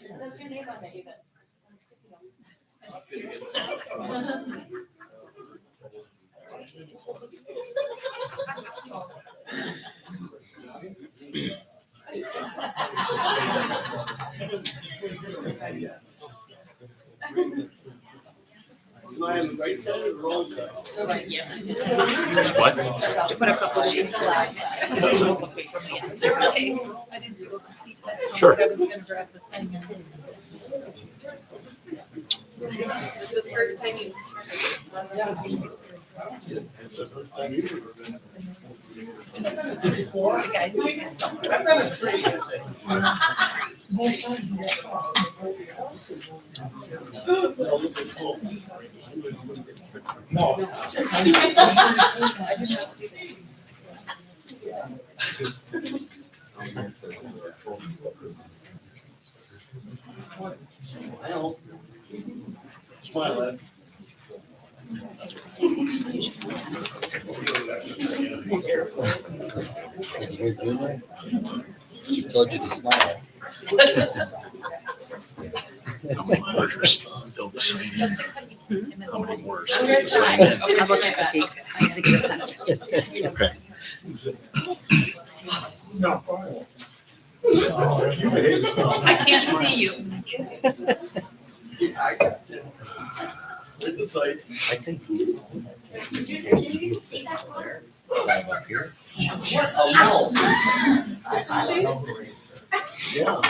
It says your name on it even. There's what? To put a couple sheets aside. I didn't do a complete. Sure. I was gonna grab the thing. The first time you. You guys make us something. I did not see that. Smile. Told you to smile. How many more are still to sign in? How many more are still to sign in? How about you, Becky? I gotta get a pencil. Okay. I can't see you. I think Can you see that one? up here. Yeah.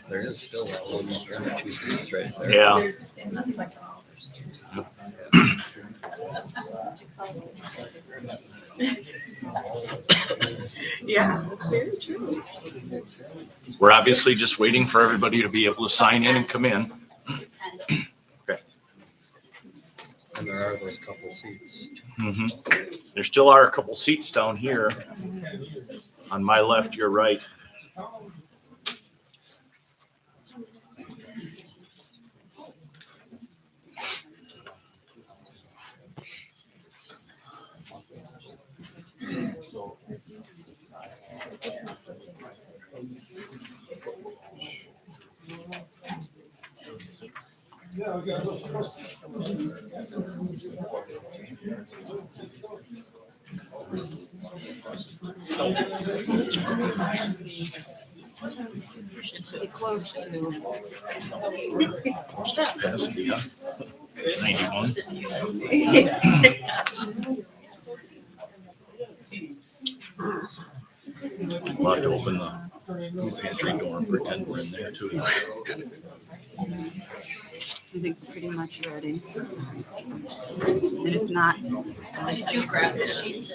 There is still that little one or two seats right there. Yeah. There's in the second row, there's two seats. Yeah, very true. We're obviously just waiting for everybody to be able to sign in and come in. And there are those couple seats. There still are a couple seats down here. On my left, your right. Should be close to. Capacity, huh? 91. We'll have to open the food pantry door and pretend we're in there too. I think it's pretty much ready. And if not, Did you grab the sheets?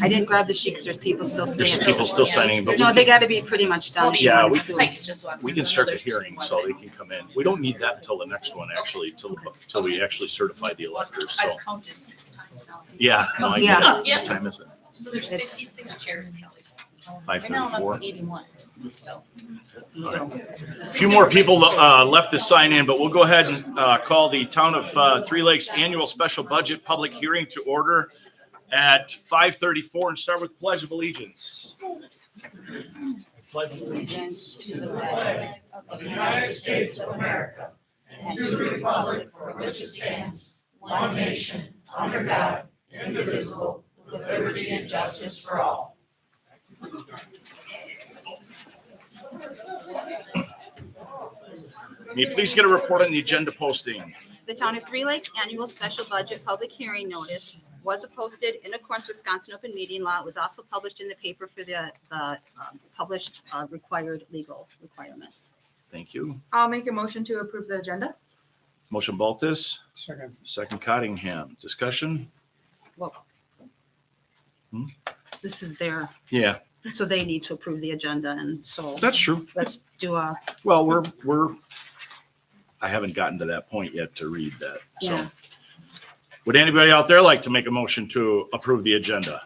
I didn't grab the sheet because there's people still There's staying. people still signing, but No, they gotta be pretty much done. Yeah, we- Pike's just walked we through can the start the middle. hearing so they can come in. We don't need that until the next one, actually, till we actually certify the electors, so. I've counted 6 times now. Yeah, no, I Yeah. get it. Yeah. What time is it? So there's It's- 56 chairs, Kelly. 5:34. 81, so. A few more people left to sign in, but we'll go ahead and call the Town of Three Lakes Annual Special Budget Public Hearing to order at 5:34 and start with Pledge of Allegiance. Pledge of Allegiance to the flag Of the United States of America and to the republic for which it stands, one nation, under God, indivisible, with liberty and justice for all. May you please get a report on the agenda posting? The Town of Three Lakes Annual Special Budget Public Hearing Notice was posted in accordance with Wisconsin Open Meeting Law. It was also published in the paper for the published required legal requirements. Thank you. I'll make a motion to approve the agenda. Motion Baltus, Second. second Cottingham. Discussion? Well, Hmm? this is their, Yeah, so they need to approve the agenda, and so that's true. let's do a, Well, I haven't gotten to that point yet to read that, so. Yeah. Would anybody out there like to make a motion to approve the agenda?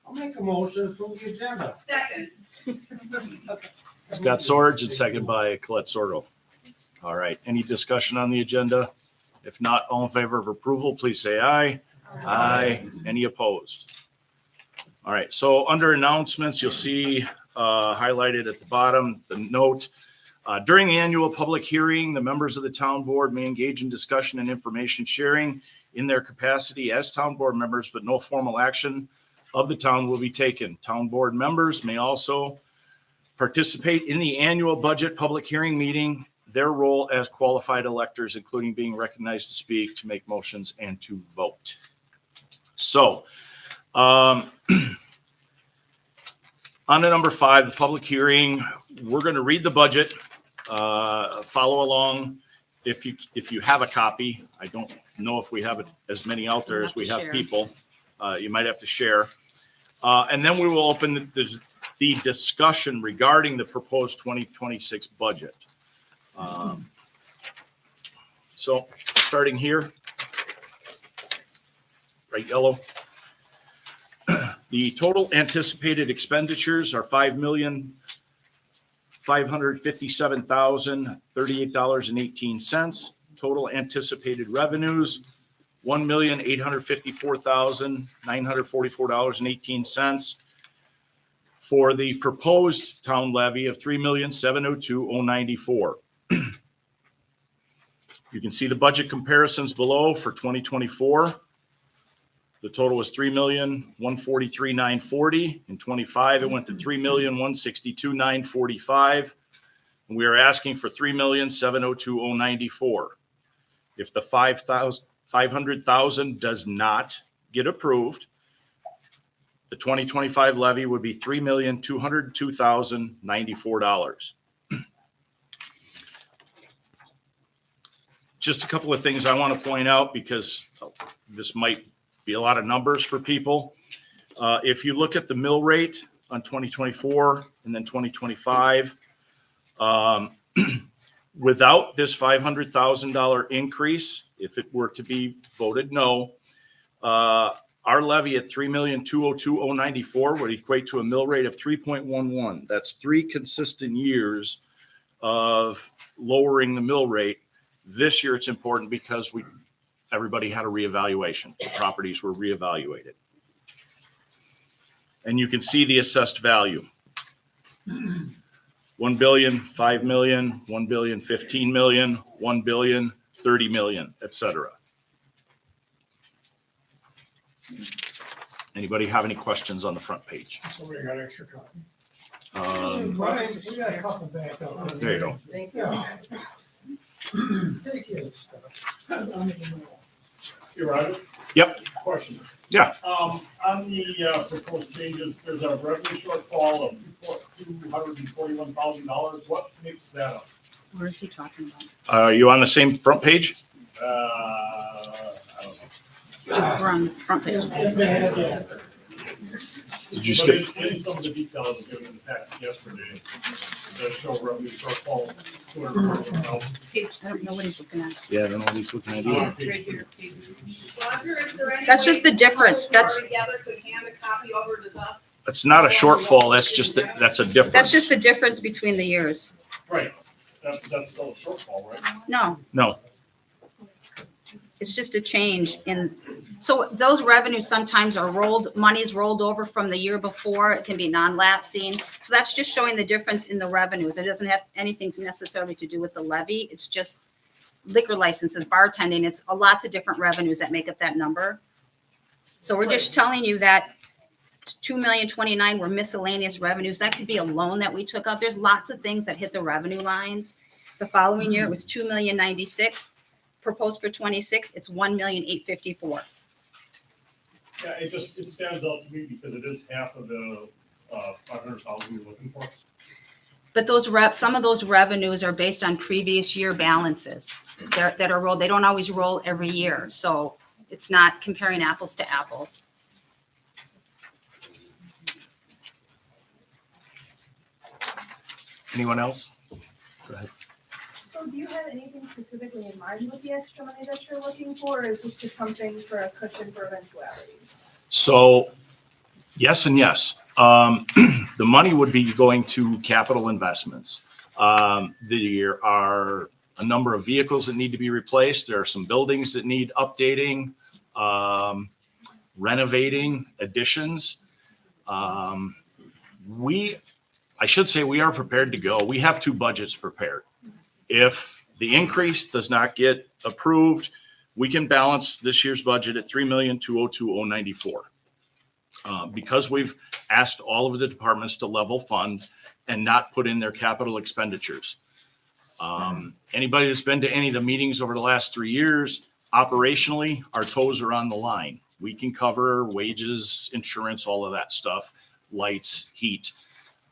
I'll make a motion to approve the agenda. Second. Scott Sorge and second by Colette Sordo. All right, any discussion on the agenda? If not, all in favor of approval, please say aye. Aye. Any opposed? All right, so under announcements, you'll see highlighted at the bottom, the note. During the annual public hearing, the members of the town board may engage in discussion and information sharing in their capacity as town board members, but no formal action of the town will be taken. Town board members may also participate in the annual budget public hearing meeting, their role as qualified electors, including being recognized to speak, to make motions, and to vote. So, on to number 5, the public hearing. We're going to read the budget. Follow along if you have a copy. I don't know if we have as many out there as we have people. You might have to share. And then we will open the discussion regarding the proposed 2026 budget. So starting here, right yellow. The total anticipated expenditures are $5,557,038.18. Total anticipated revenues, $1,854,944.18. For the proposed town levy of $3,702,094. You can see the budget comparisons below for 2024. The total was $3,143,940. In 25, it went to $3,162,945. And we are asking for $3,702,094. If the $500,000 does not get approved, the 2025 levy would be $3,202,094. Just a couple of things I want to point out because this might be a lot of numbers for people. If you look at the mill rate on 2024 and then 2025, without this $500,000 increase, if it were to be voted no, our levy at $3,202,094 would equate to a mill rate of 3.11. That's 3 consistent years of lowering the mill rate. This year it's important because everybody had a reevaluation. The properties were reevaluated. And you can see the assessed value. 1 billion, 5 million, 1 billion, 15 million, 1 billion, 30 million, etc. Anybody have any questions on the front page? Somebody got extra copy. There We got a couple back up. you go. Thank you. Take your stuff. You right? Yep. Question. Yeah. On the proposed changes, there's a revenue shortfall of $241,000. What makes that up? Where is he talking about? Are you on the same front page? I don't know. We're on the front page. Did you But skip? in some of the details given in the packet yesterday, that show revenue shortfall $241,000. I don't know what he's looking at. Yeah, I don't know what he's looking at either. Roger, is there any That's way just the you difference. That's- Together could hand a copy over to us? That's not a shortfall. That's just that's a difference. That's just the difference between the years. Right. That's still a shortfall, right? No, No. it's just a change in, so those revenues sometimes are money's rolled over from the year before. It can be non-lapsing. So that's just showing the difference in the revenues. It doesn't have anything to necessarily to do with the levy. It's just liquor licenses, bartending. It's lots of different revenues that make up that number. So we're just telling you that $2,029,000 were miscellaneous revenues. That could be a loan that we took out. There's lots of things that hit the revenue lines. The following year, it was $2,096,000. Proposed for 26, it's $1,854,000. Yeah, it stands out to me because it is half of the $500,000 you're looking for. But some of those revenues are based on previous year balances that are rolled. They don't always roll every year. So it's not comparing apples to apples. Anyone else? Go ahead. So do you have anything specifically in mind with the extra money that you're looking for, or is this just something for a cushion for eventualities? So Yes and yes. The money would be going to capital investments. There are a number of vehicles that need to be replaced. There are some buildings that need updating, renovating, additions. I should say we are prepared to go. We have 2 budgets prepared. If the increase does not get approved, we can balance this year's budget at $3,202,094. Because we've asked all of the departments to level fund and not put in their capital expenditures. Anybody that's been to any of the meetings over the last 3 years, operationally, our toes are on the line. We can cover wages, insurance, all of that stuff, lights, heat.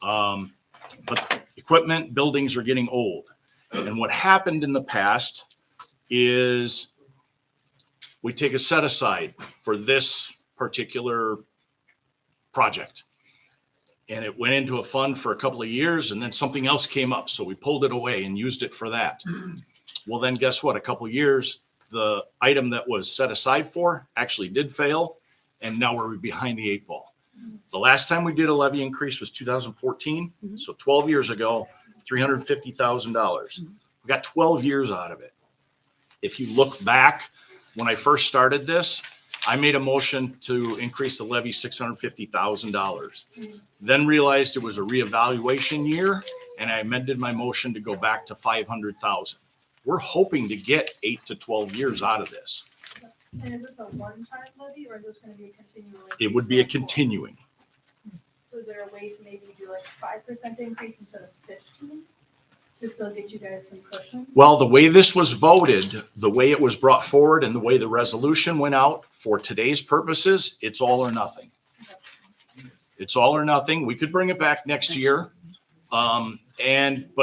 But equipment, buildings are getting old. And what happened in the past is we take a set aside for this particular project. And it went into a fund for a couple of years and then something else came up. So we pulled it away and used it for that. Well, then guess what? A couple of years, the item that was set aside for actually did fail. And now we're behind the 8 ball. The last time we did a levy increase was 2014. So 12 years ago, $350,000. We got 12 years out of it. If you look back, when I first started this, I made a motion to increase the levy $650,000. Then realized it was a reevaluation year, and I amended my motion to go back to $500,000. We're hoping to get 8 to 12 years out of this. And is this a one-time levy or is this gonna be a continual? It would be a increase? continuing. So is there a way to maybe do like a 5% increase instead of 15? To still get you guys some cushion? Well, the way this was voted, the way it was brought forward, and the way the resolution went out for today's purposes, it's all or nothing. It's all or nothing. We could bring it back next year. But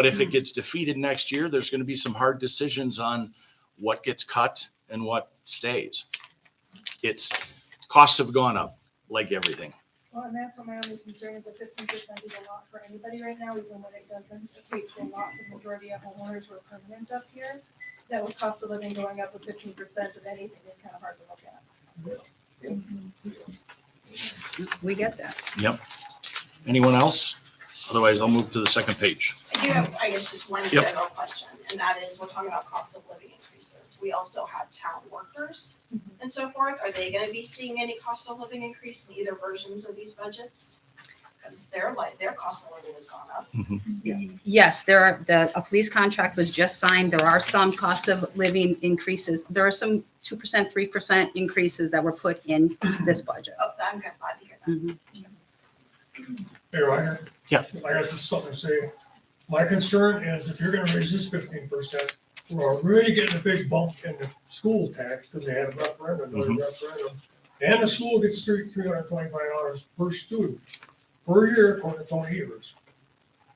if it gets defeated next year, there's going to be some hard decisions on what gets cut and what stays. Costs have gone up like everything. Well, and that's what my only concern is that 15% is a lot for anybody right now, even when it doesn't equate to a lot for the majority of homeowners who are permanent up here. That with cost of living going up with 15% of anything is kind of hard to look at. We get that. Yep. Anyone else? Otherwise, I'll move to the second page. I do have, I guess, just one Yep. general question, and that is, we're talking about cost of living increases. We also have town workers and so forth. Are they gonna be seeing any cost of living increase in either versions of these budgets? Because their cost of living has gone up. Yes, a police contract was just signed. There are some cost of living increases. There are some 2%, 3% increases that were put in this budget. Oh, I'm glad to hear that. Hey, Ryan? Yeah. I got just something to say. My concern is if you're gonna raise this 15%, we're already getting a big bump in the school tax because they had a referendum, and the school gets $325 per student per year according to Tony Evers.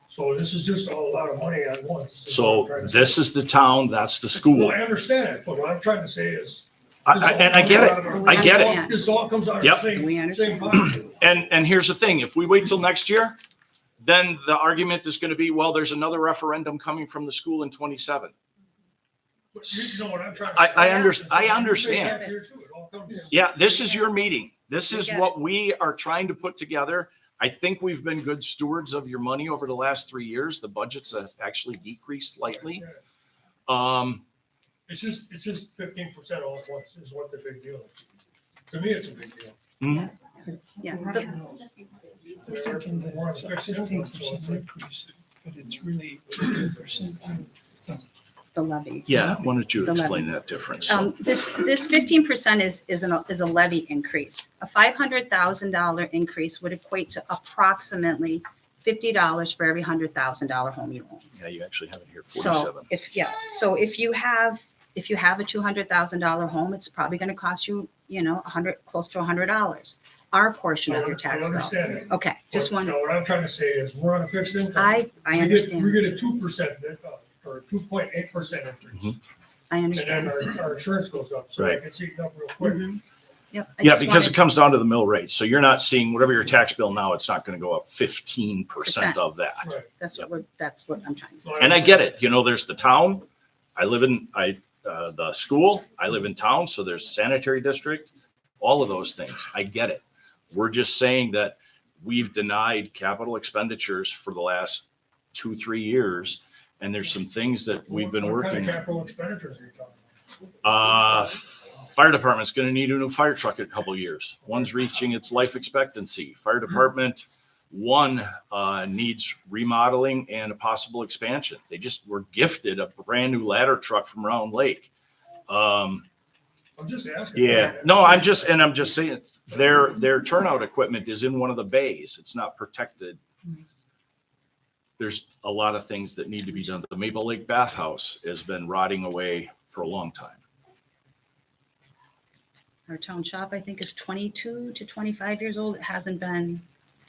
So this is just a lot of money at once. is what I'm So trying to this say. is the town, that's the Well, school. I understand it, but what I'm trying to say is. And I get it. I get it. This all comes out of Yep. the same, We same understand. pocket. And here's the thing, if we wait till next year, then the argument is going to be, well, there's another referendum coming from the school in 27. But you know what I'm trying to I say. understand. Here too, it all comes- Yeah, this is your meeting. This We is get what we are trying to put together. I think we've been good stewards of your money over the last 3 years. The budgets have actually decreased slightly. It's just 15% all at once is what the big deal is. To me, it's a big deal. Yeah. We're on a fixed income, so it's like- increase, but it's really 15% on The levy. Yeah, why don't you The levy. explain that difference? This 15% is a levy increase. A $500,000 increase would equate to approximately $50 for every $100,000 home you own. Yeah, you actually have it here, So 47. if you have a $200,000 home, it's probably going to cost you, close to $100. Our portion of your tax I bill. understand it. Okay, just But, one. you know, what I'm trying to say is we're on a fixed income. I We understand. get a 2% or 2.8% increase. I And understand. then our insurance goes up, so Right. it gets eaten up real quick. Yep. I Yeah, just because it wanted- comes down to the mill rate. So you're not seeing whatever your tax bill now, it's not going to go up 15% of that. Right. that's what I'm trying to say. And I get it. There's the town. I live in, the school. I live in town. So there's sanitary district, all of those things. I get it. We're just saying that we've denied capital expenditures for the last 2-3 years. And there's some things that we've been What kind working of on. capital expenditures are you talking about? Fire department's gonna need a new fire truck in a couple of years. One's reaching its life expectancy. Fire department, one, needs remodeling and a possible expansion. They just were gifted a brand new ladder truck from Round Lake. I'm just asking. Yeah, no, I'm just saying, their turnout equipment is in one of the bays. It's not protected. There's a lot of things that need to be done. The Maple Lake Bathhouse has been rotting away for a long time. Our town shop, I think, is 22 to 25 years old. It hasn't been.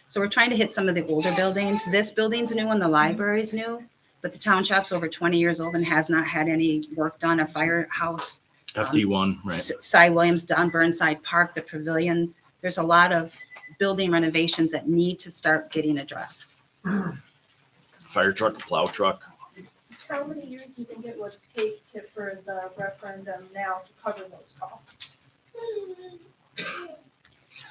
So we're trying to hit some of the older buildings. This building's new and the library's new, but the town shop's over 20 years old and has not had any work done. A firehouse, FD1, right? Cy Williams, Don Burnside Park, the pavilion. There's a lot of building renovations that need to start getting addressed. Fire truck, plow truck. How many years do you think it would take for the referendum now to cover those costs?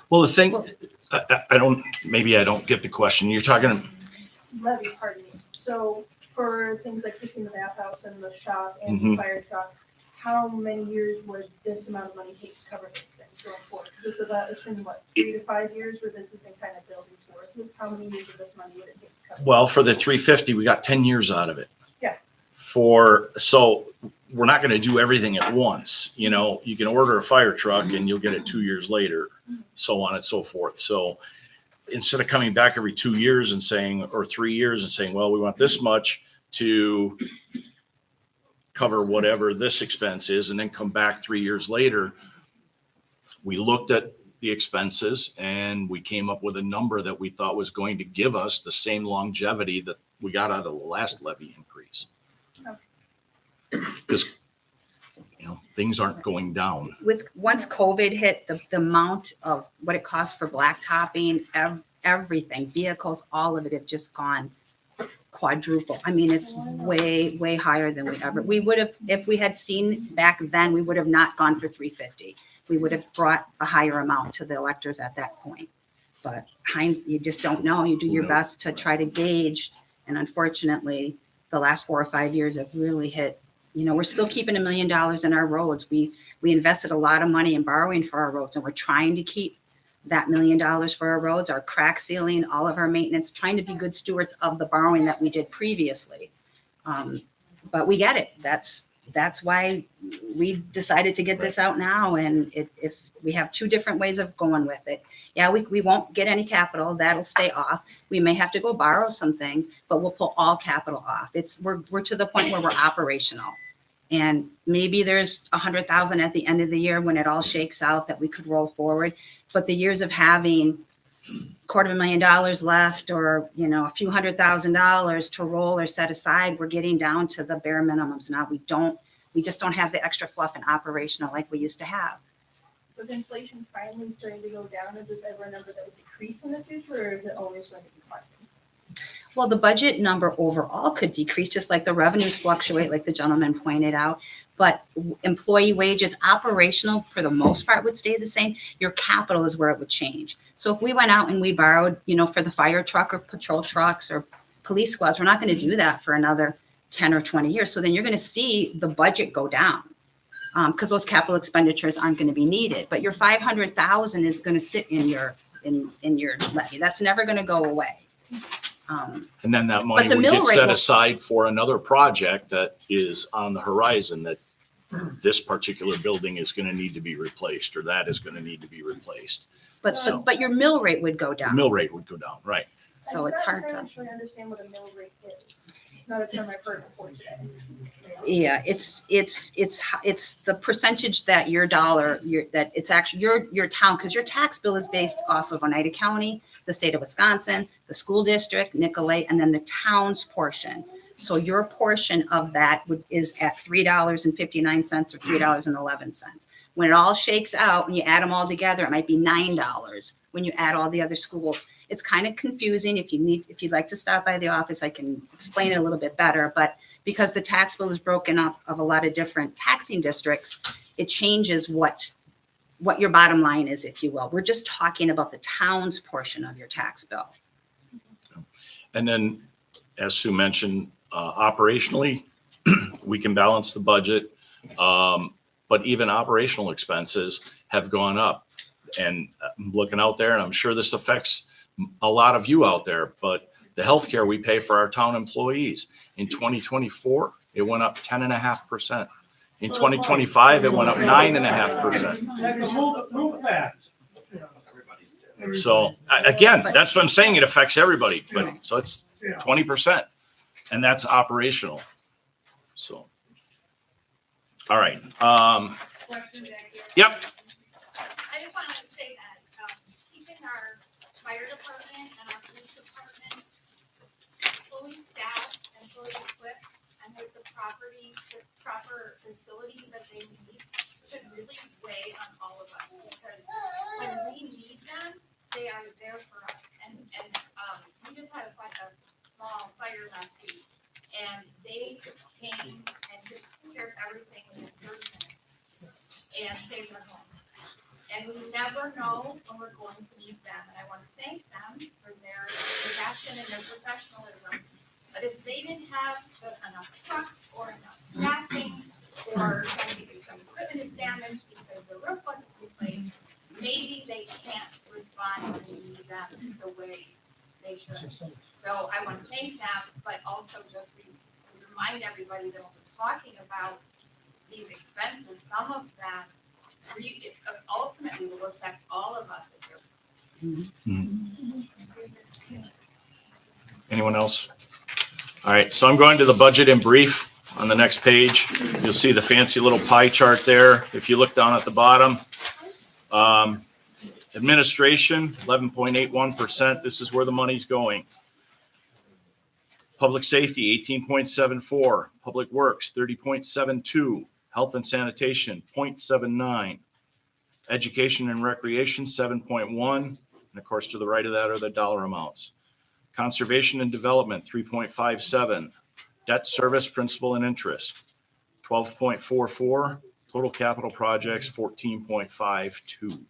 Well, the thing, I don't, maybe I don't get the question. You're talking, Levy, pardon me. So for things like fixing the bathhouse and the shop and Mhm. the fire truck, how many years would this amount of money take to cover those things going forward? Because it's been what, 3 to 5 years where this has been kind of building towards this? How many years of this money would it take to cover? well, for the 350, we got 10 years out of it. Yeah. So we're not gonna do everything at once. You know, you can order a fire truck and you'll get it 2 years later, so on and so forth. So instead of coming back every 2 years and saying, or 3 years and saying, well, we want this much to cover whatever this expense is, and then come back 3 years later, we looked at the expenses and we came up with a number that we thought was going to give us the same longevity that we got out of the last levy increase. Because, you know, things aren't going down. Once COVID hit, the amount of what it costs for blacktopping, everything, vehicles, all of it have just gone quadruple. I mean, it's way, way higher than we would have, if we had seen back then, we would have not gone for 350. We would have brought a higher amount to the electors at that point. But you just don't know. You do your best to try to gauge. And unfortunately, the last 4 or 5 years have really hit. You know, we're still keeping $1 million in our roads. We invested a lot of money in borrowing for our roads, and we're trying to keep that $1 million for our roads, our crack sealing, all of our maintenance, trying to be good stewards of the borrowing that we did previously. But we get it. That's why we decided to get this out now. And if we have 2 different ways of going with it, yeah, we won't get any capital. That'll stay off. We may have to go borrow some things, but we'll pull all capital off. We're to the point where we're operational. And maybe there's 100,000 at the end of the year when it all shakes out that we could roll forward. But the years of having $250,000 left, or, you know, a few $100,000 to roll or set aside, we're getting down to the bare minimums now. We just don't have the extra fluff and operational like we used to have. With inflation finally starting to go down, is this ever a number that would decrease in the future, or is it always going to be climbing? Well, the budget number overall could decrease, just like the revenues fluctuate, like the gentleman pointed out. But employee wages, operational, for the most part, would stay the same. Your capital is where it would change. So if we went out and we borrowed, you know, for the fire truck or patrol trucks or police squads, we're not going to do that for another 10 or 20 years. So then you're going to see the budget go down because those capital expenditures aren't going to be needed. But your 500,000 is going to sit in your levy. That's never going to go away. And then that money But the would mill get rate set will- aside for another project that is on the horizon, that this particular building is going to need to be replaced, or that is going to need to be replaced. But your mill rate would go The down. mill rate would go down, right? So it's hard I to. don't actually understand what a mill rate is. It's not a term I've heard before today. Yeah, it's the percentage that your dollar, that it's actually your town, because your tax bill is based off of Oneida County, the state of Wisconsin, the school district, Nicolay, and then the town's portion. So your portion of that is at $3.59 or $3.11. When it all shakes out, when you add them all together, it might be $9 when you add all the other schools. It's kind of confusing. If you'd like to stop by the office, I can explain it a little bit better. But because the tax bill is broken up of a lot of different taxing districts, it changes what what your bottom line is, if you will. We're just talking about the town's portion of your tax bill. And then, as Sue mentioned, operationally, we can balance the budget. But even operational expenses have gone up. And I'm looking out there, and I'm sure this affects a lot of you out there, but the healthcare we pay for our town employees in 2024, it went up 10.5%. In 2025, it went up 9.5%. That's a move back. So again, that's what I'm saying. It affects everybody, but so it's 20%, and that's operational. So, all right. Question back here. Yep. I just wanted to say that, keeping our fire department and our police department fully staffed and fully equipped and with the proper facilities that they need should really weigh on all of us, because when we need them, they are there for us. And we just had a small fire last week, and they came and took care of everything within 30 minutes and saved our home. And we never know when we're going to need them, and I want to thank them for their passion and their professionalism. But if they didn't have enough trucks or enough staffing, or maybe some equipment is damaged because the roof wasn't replaced, maybe they can't respond when we need them the way they should. So I want to thank them, but also just remind everybody that when we're talking about these expenses, some of them ultimately will affect all of us if they're. Anyone else? All right, so I'm going to the budget in brief on the next page. You'll see the fancy little pie chart there. If you look down at the bottom, administration, 11.81%. This is where the money's going. Public safety, 18.74. Public works, 30.72. Health and sanitation, 0.79. Education and recreation, 7.1. And of course, to the right of that are the dollar amounts. Conservation and development, 3.57. Debt service, principal and interest, 12.44. Total capital projects, 14.52.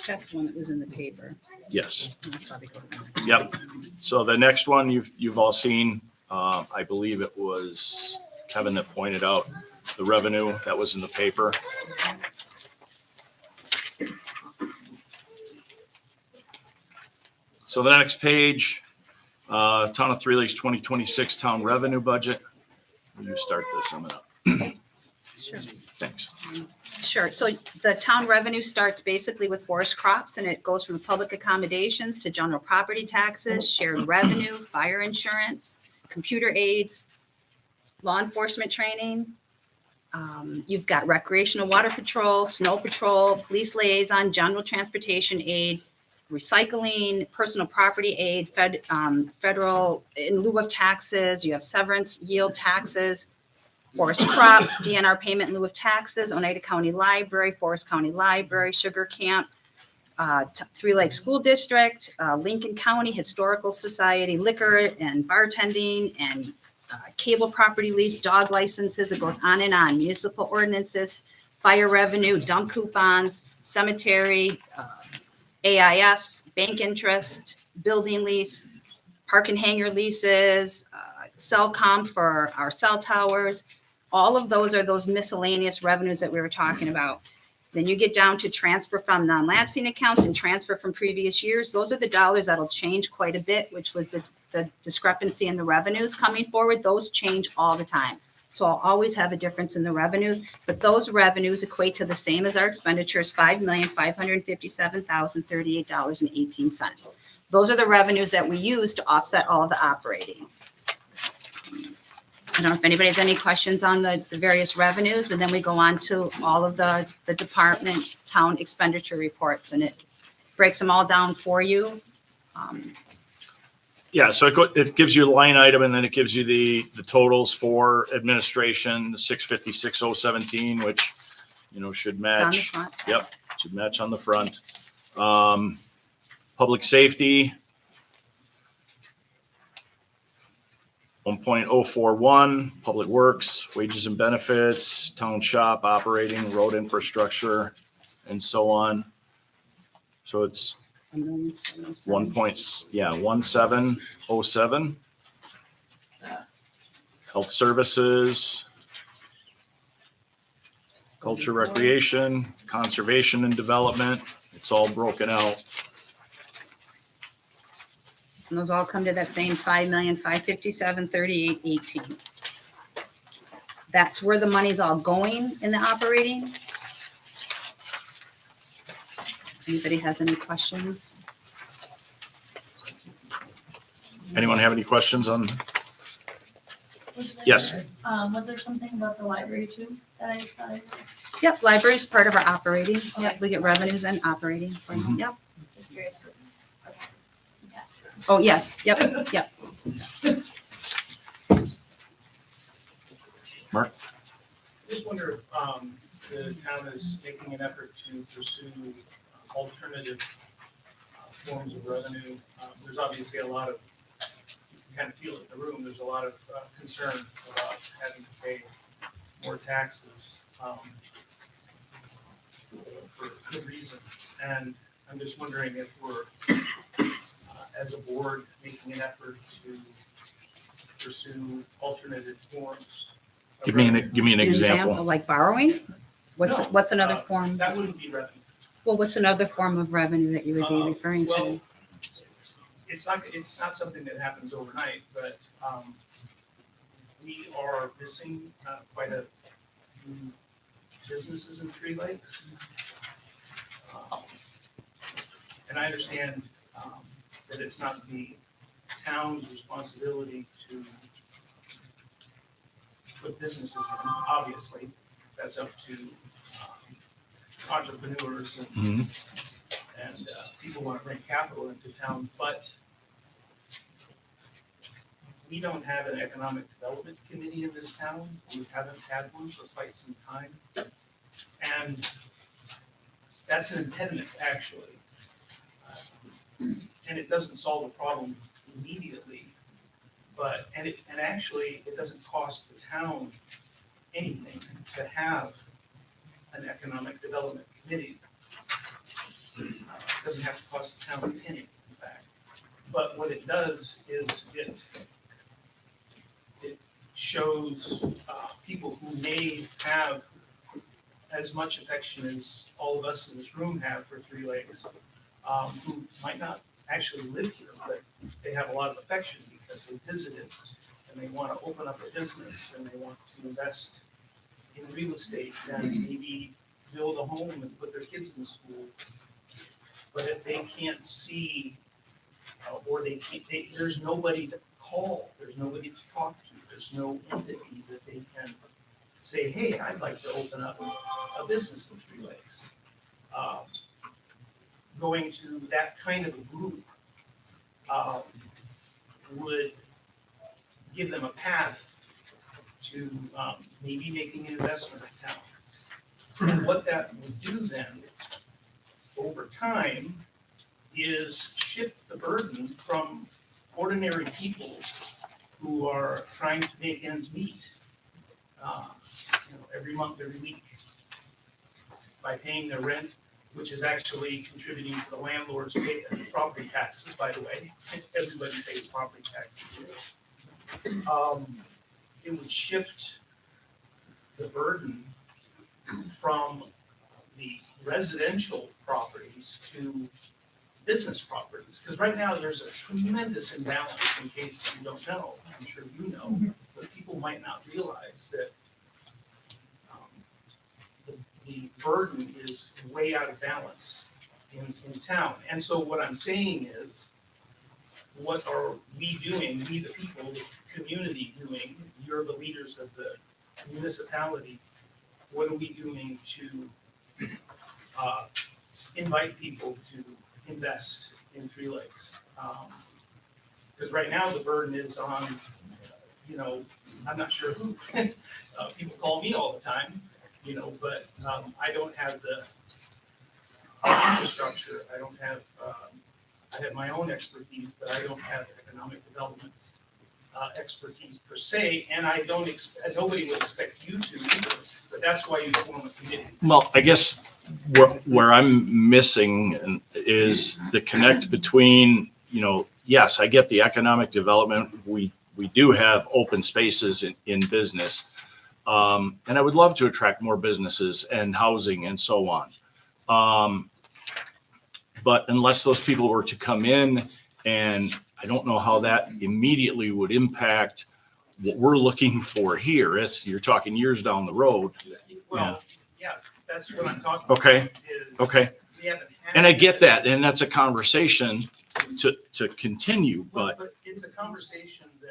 That's the one that was in the paper. Yes. I'll probably go to the next. Yep. So the next one you've all seen, I believe it was Kevin that pointed out the revenue that was in the paper. So the next page, Town of Three Lakes 2026 town revenue budget. You start this, I'm gonna. Sure. Thanks. Sure. So the town revenue starts basically with forest crops, and it goes from public accommodations to general property taxes, shared revenue, fire insurance, computer aids, law enforcement training. You've got recreational water patrol, snow patrol, police liaison, general transportation aid, recycling, personal property aid, federal in lieu of taxes. You have severance, yield taxes, forest crop, DNR payment in lieu of taxes, Oneida County Library, Forest County Library, Sugar Camp, Three Lakes School District, Lincoln County Historical Society, liquor and bartending, and cable property lease, dog licenses. It goes on and on. Municipal ordinances, fire revenue, dump coupons, cemetery, AIS, bank interest, building lease, park and hangar leases, cell comp for our cell towers. All of those are those miscellaneous revenues that we were talking about. Then you get down to transfer from non-lapsing accounts and transfer from previous years. Those are the dollars that'll change quite a bit, which was the discrepancy in the revenues coming forward. Those change all the time. So I'll always have a difference in the revenues, but those revenues equate to the same as our expenditures, $5,557,038.18. Those are the revenues that we use to offset all of the operating. I don't know if anybody has any questions on the various revenues, but then we go on to all of the department town expenditure reports, and it breaks them all down for you. Yeah, so it gives you a line item, and then it gives you the totals for administration, the 656,017, which, should It's on the match. front. Yep, should match on the front. Public safety. 1.041, Public Works, Wages and Benefits, Town Shop, Operating, Road Infrastructure, and so on. So it's 1707. Health Services, Culture, Recreation, Conservation and Development. It's all broken out. And those all come to that same 5,557,3818. That's where the money's all going in the operating. Anybody has any questions? Anyone have any questions on? Was there- Yes. Was there something about the library too that I thought I Yep, library's part of our operating. Yep, we get revenues and operating. Mhm. Yep. was curious? Okay. Yeah. Oh, yes, yep, yep. Mark? Just wonder if the town is making an effort to pursue alternative forms of revenue. There's obviously a lot of, you can kind of feel it in the room, there's a lot of concern about having to pay more taxes for good reason. And I'm just wondering if we're, as a board, making an effort to pursue alternative forms. of Give me revenue. an example. Like borrowing? What's another form? That wouldn't be revenue. Well, what's another form of revenue that you would be referring Well, to? it's not something that happens overnight, but we are missing quite a few businesses in Three Lakes. And I understand that it's not the town's responsibility to put businesses in, obviously. That's up to entrepreneurs and Mhm. people want to bring capital into town, but we don't have an economic development committee in this town. We haven't had one for quite some time. And that's an impediment, actually. And it doesn't solve the problem immediately, but, and actually, it doesn't cost the town anything to have an economic development committee. It doesn't have to cost the town a penny, in fact. But what it does is it shows people who may have as much affection as all of us in this room have for Three Lakes, who might not actually live here, but they have a lot of affection because they visited and they want to open up a business and they want to invest in real estate and maybe build a home and put their kids in school. But if they can't see, or there's nobody to call, there's nobody to talk to, there's no entity that they can say, hey, I'd like to open up a business in Three Lakes. Going to that kind of a group would give them a path to maybe making an investment in town. And what that would do then, over time, is shift the burden from ordinary people who are trying to make ends meet, every month, every week, by paying their rent, which is actually contributing to the landlord's property taxes, by the way. Everybody pays property taxes. It would shift the burden from the residential properties to business properties. Because right now, there's a tremendous imbalance, in case you don't know. I'm sure you know, but people might not realize that the burden is way out of balance in town. And so what I'm saying is, what are we doing, we the people, the community doing, you're the leaders of the municipality, what are we doing to invite people to invest in Three Lakes? Because right now the burden is on, I'm not sure who. People call me all the time, but I don't have the infrastructure. I don't have, I have my own expertise, but I don't have economic development expertise per se, and I don't expect, nobody would expect you to either, but that's why you form a committee. Well, I guess where I'm missing is the connect between, yes, I get the economic development. We do have open spaces in business. And I would love to attract more businesses and housing and so on. But unless those people were to come in, and I don't know how that immediately would impact what we're looking for here. You're talking years down the road. Well, yeah, that's what I'm talking about. Okay, is okay. we haven't had- And I get that, and that's a conversation to continue, Well, but it's a conversation that,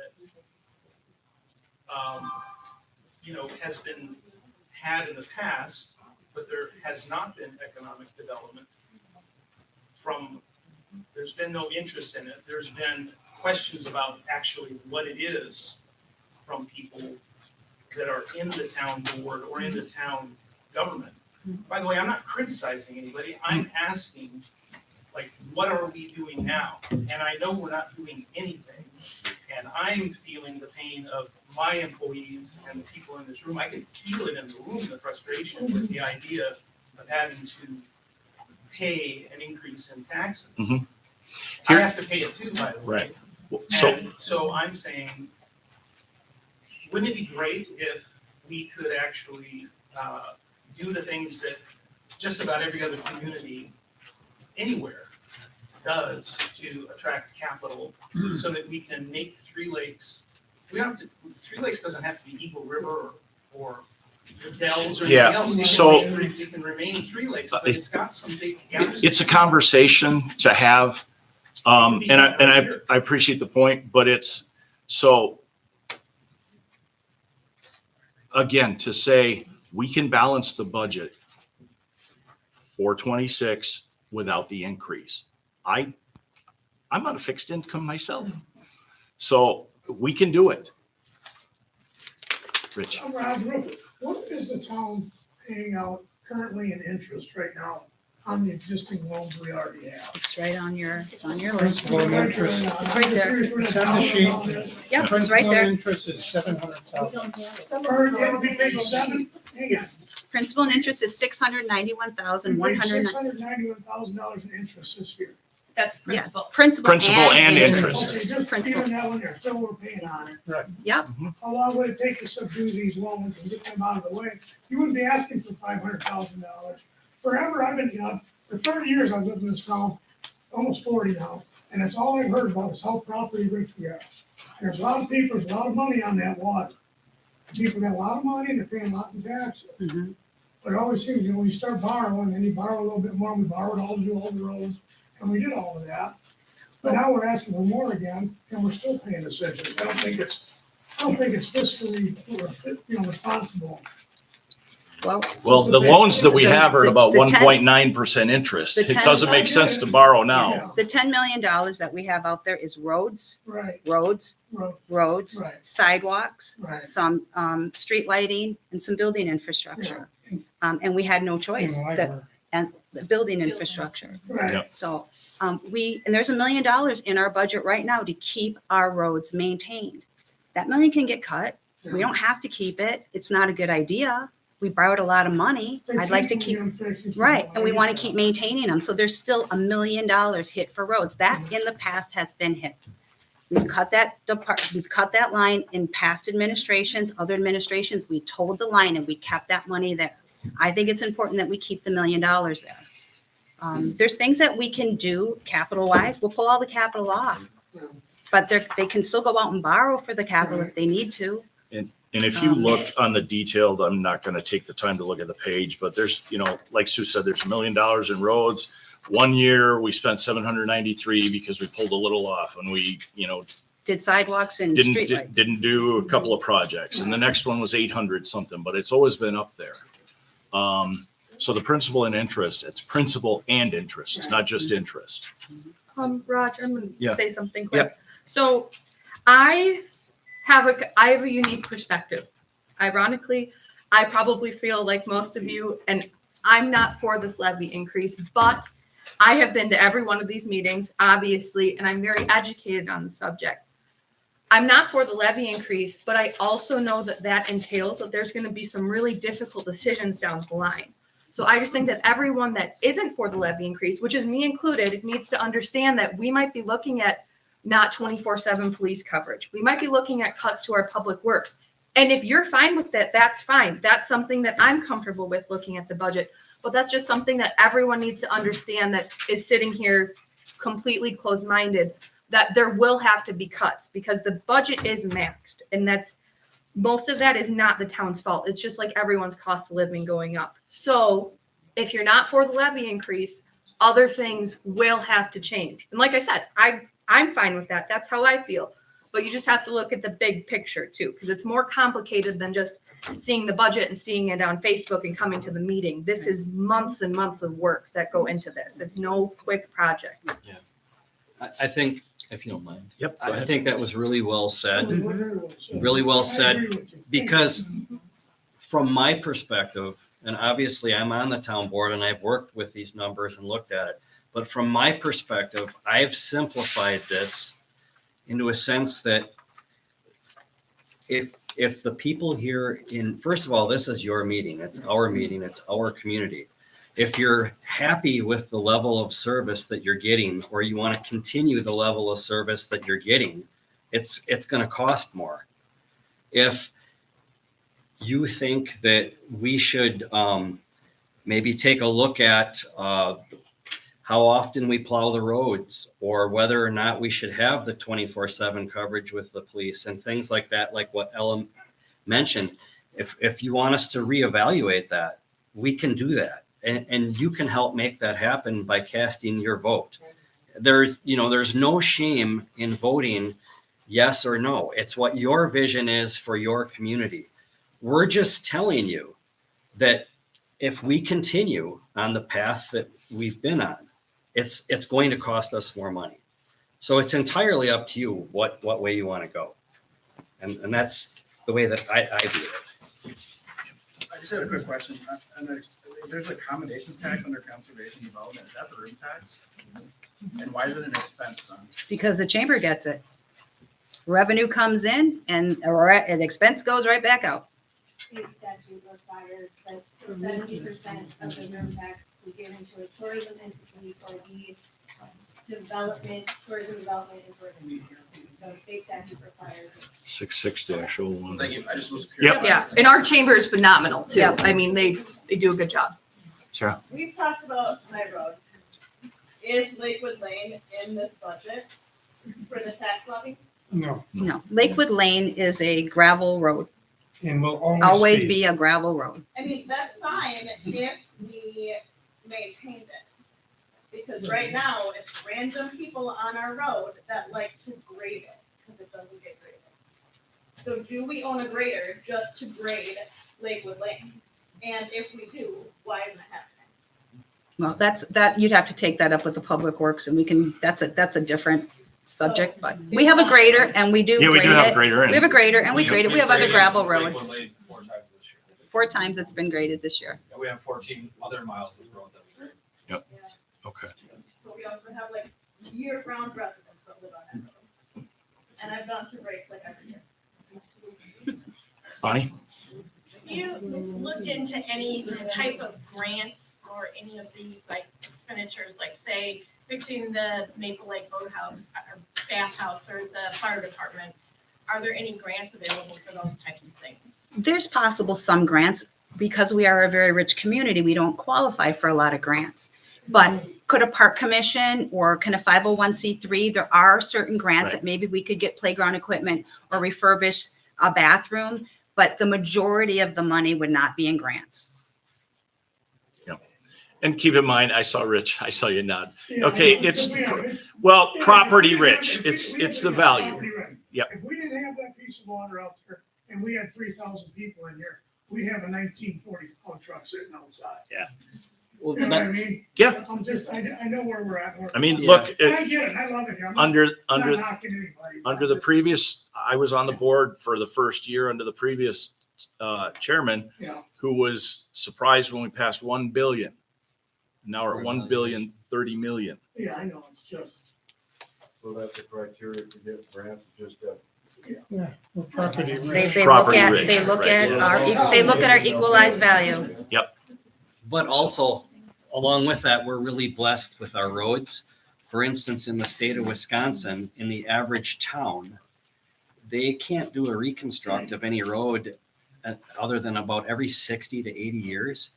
has been had in the past, but there has not been economic development there's been no interest in it. There's been questions about actually what it is from people that are in the town board or in the town government. By the way, I'm not criticizing anybody. I'm asking, what are we doing now? And I know we're not doing anything. And I'm feeling the pain of my employees and the people in this room. I can feel it in the room, the frustration with the idea of having to pay an increase in taxes. Mhm. I have to pay it too, by the way. Right. So, And so I'm saying, wouldn't it be great if we could actually do the things that just about every other community anywhere does to attract capital so that we can make Three Lakes, Three Lakes doesn't have to be Eagle River or the Dells or Yeah, anything else. so- We can remain Three Lakes, but it's got some big gaps. it's a conversation to have. And I appreciate the point, but so again, to say we can balance the budget for 26 without the increase. I'm on a fixed income myself. So we can do it. Rich. Raj, real quick, what is the town paying out currently in interest right now on the existing loans we already have? It's right on it's on your list. Principal and interest. It's right there. It's on the sheet. Yep, it's right there. interest is 700,000. Or it would be paid 7? It's principal and interest is $691,100. $691,000 in interest this year. That's Yes, principal. Principal and interest. Okay, just Principal. keeping that one there, so we're paying on it. Yep, How long would it take to subdue these loans and get them out of the way? You wouldn't be asking for $500,000. Forever, I've been, for 30 years I've lived in this town, almost 40 now, and that's all I've heard about is how property rich we are. There's a lot of people, there's a lot of money on that water. People got a lot of money, they're paying a lot in taxes. Mhm. But it always seems, you start borrowing, then you borrow a little bit more, we borrowed all to do all the roads, and we did all of that. But now we're asking for more again, and we're still paying the citizens. I don't think it's fiscally, responsible. Well, the loans that we have are at about The 10 1.9% interest. the It 10 doesn't make sense to borrow now. the $10 million that we have out there is roads, Right, roads, right, Right. sidewalks, right. some street lighting, and some building infrastructure. And we had no choice, and the building infrastructure. Right. Yep. So and there's $1 million in our budget right now to keep our roads maintained. That million can get cut. We don't have to keep it. It's not a good idea. We borrowed a lot of money. I'd like to keep, right, and we want to keep maintaining them. So there's still $1 million hit for roads. That in the past has been hit. We've cut that line in past administrations, other administrations. We told the line and we kept that money there. I think it's important that we keep the $1 million there. There's things that we can do capital wise. We'll pull all the capital off. But they can still go out and borrow for the capital if they need to. And if you look on the detailed, I'm not going to take the time to look at the page, but there's, like Sue said, there's $1 million in roads. One year we spent 793 because we pulled a little off and we, Did sidewalks and streetlights. didn't do a couple of projects. And the next one was 800 something, but it's always been up there. So the principal and interest, it's principal and interest. It's not just interest. Raj, I'm gonna Yeah. say something quick. So I have a unique perspective. Ironically, I probably feel like most of you, and I'm not for this levy increase, but I have been to every one of these meetings, obviously, and I'm very educated on the subject. I'm not for the levy increase, but I also know that that entails that there's gonna be some really difficult decisions down the line. So I just think that everyone that isn't for the levy increase, which is me included, needs to understand that we might be looking at not 24/7 police coverage. We might be looking at cuts to our public works. And if you're fine with that, that's fine. That's something that I'm comfortable with looking at the budget. But that's just something that everyone needs to understand that is sitting here completely closed-minded, that there will have to be cuts because the budget is maxed. And that's, most of that is not the town's fault. It's just like everyone's cost of living going up. So if you're not for the levy increase, other things will have to change. And like I said, I'm fine with that. That's how I feel. But you just have to look at the big picture too, because it's more complicated than just seeing the budget and seeing it on Facebook and coming to the meeting. This is months and months of work that go into this. It's no quick project. I think, if you don't mind. Yep. go I ahead. think that was really well said. Really Really well I said, agree with you. because from my perspective, and obviously I'm on the town board and I've worked with these numbers and looked at it, but from my perspective, I've simplified this into a sense that if the people here in, first of all, this is your meeting, it's our meeting, it's our community. If you're happy with the level of service that you're getting, or you want to continue the level of service that you're getting, it's going to cost more. If you think that we should maybe take a look at how often we plow the roads, or whether or not we should have the 24/7 coverage with the police and things like that, like what Ellen mentioned, if you want us to reevaluate that, we can do that. And you can help make that happen by casting your vote. There's no shame in voting yes or no. It's what your vision is for your community. We're just telling you that if we continue on the path that we've been on, it's going to cost us more money. So it's entirely up to you what way you want to go. And that's the way that I view it. I just had a quick question. There's accommodations tax under conservation development. Is that the room tax? And why is it an expense then? Because the chamber gets it. Revenue comes in and an expense goes right back out. State statute requires that 70% of the room tax we give into a tourism entity for the tourism development and tourism. So state statute requires it. 66-01. Thank you. I just was curious. Yep. Yeah, and our chamber is phenomenal too. Yep. I mean, they do a good job. Sarah? We've talked about my road. Is Lakewood Lane in this budget for the tax levy? No, No, Lakewood Lane is a gravel road, and will always be a gravel road. I mean, that's fine if we maintained it. Because right now, it's random people on our road that like to grade it, because it doesn't get graded. So do we own a grader just to grade Lakewood Lane? And if we do, why isn't it happening? Well, you'd have to take that up with the Public Works and that's a different subject, but we have a grader and we do Yeah, we do grade have a it. grader. We have a grader and we grade it. We have other gravel roads. Lakewood Lane 4 times this year. 4 times it's been graded this year. And we have 14 other miles of road that we grade. Okay. But we also have like year-round residents that live on that road. And I've gone through breaks like every year. Bonnie? You looked into any type of grants or any of these like expenditures, like say fixing the Maple Lake Boathouse or bathhouse or the fire department? Are there any grants available for those types of things? There's possible some grants. Because we are a very rich community, we don't qualify for a lot of grants. But could a park commission or can a 501c3, there are certain grants Right. that maybe we could get playground equipment or refurbish a bathroom, but the majority of the money would not be in grants. And keep in mind, I saw you nod. Yeah, Okay, I know, it's, because we have it. well, Yeah, property if we rich. had- It's if we the had value. property rent, Yep. If we didn't have that piece of water out there and we had 3,000 people in here, we'd have a 1940 pound truck sitting outside. Well, You know what I that- mean? Yeah. I know where we're at. I mean, Yeah. look, I get it, I love it here. I'm not under knocking anybody. under the previous, I was on the board for the first year under the previous chairman, Yeah. who was surprised when we passed 1 billion. Now we're at 1,030,000,000. Yeah, I know, it's just. So that's the criteria to get grants, just that Property They, rich. they look Property at, rich, they look right. at they look at our equalized value. But also, along with that, we're really blessed with our roads. For instance, in the state of Wisconsin, in the average town, they can't do a reconstruct of any road other than about every 60 to 80 years.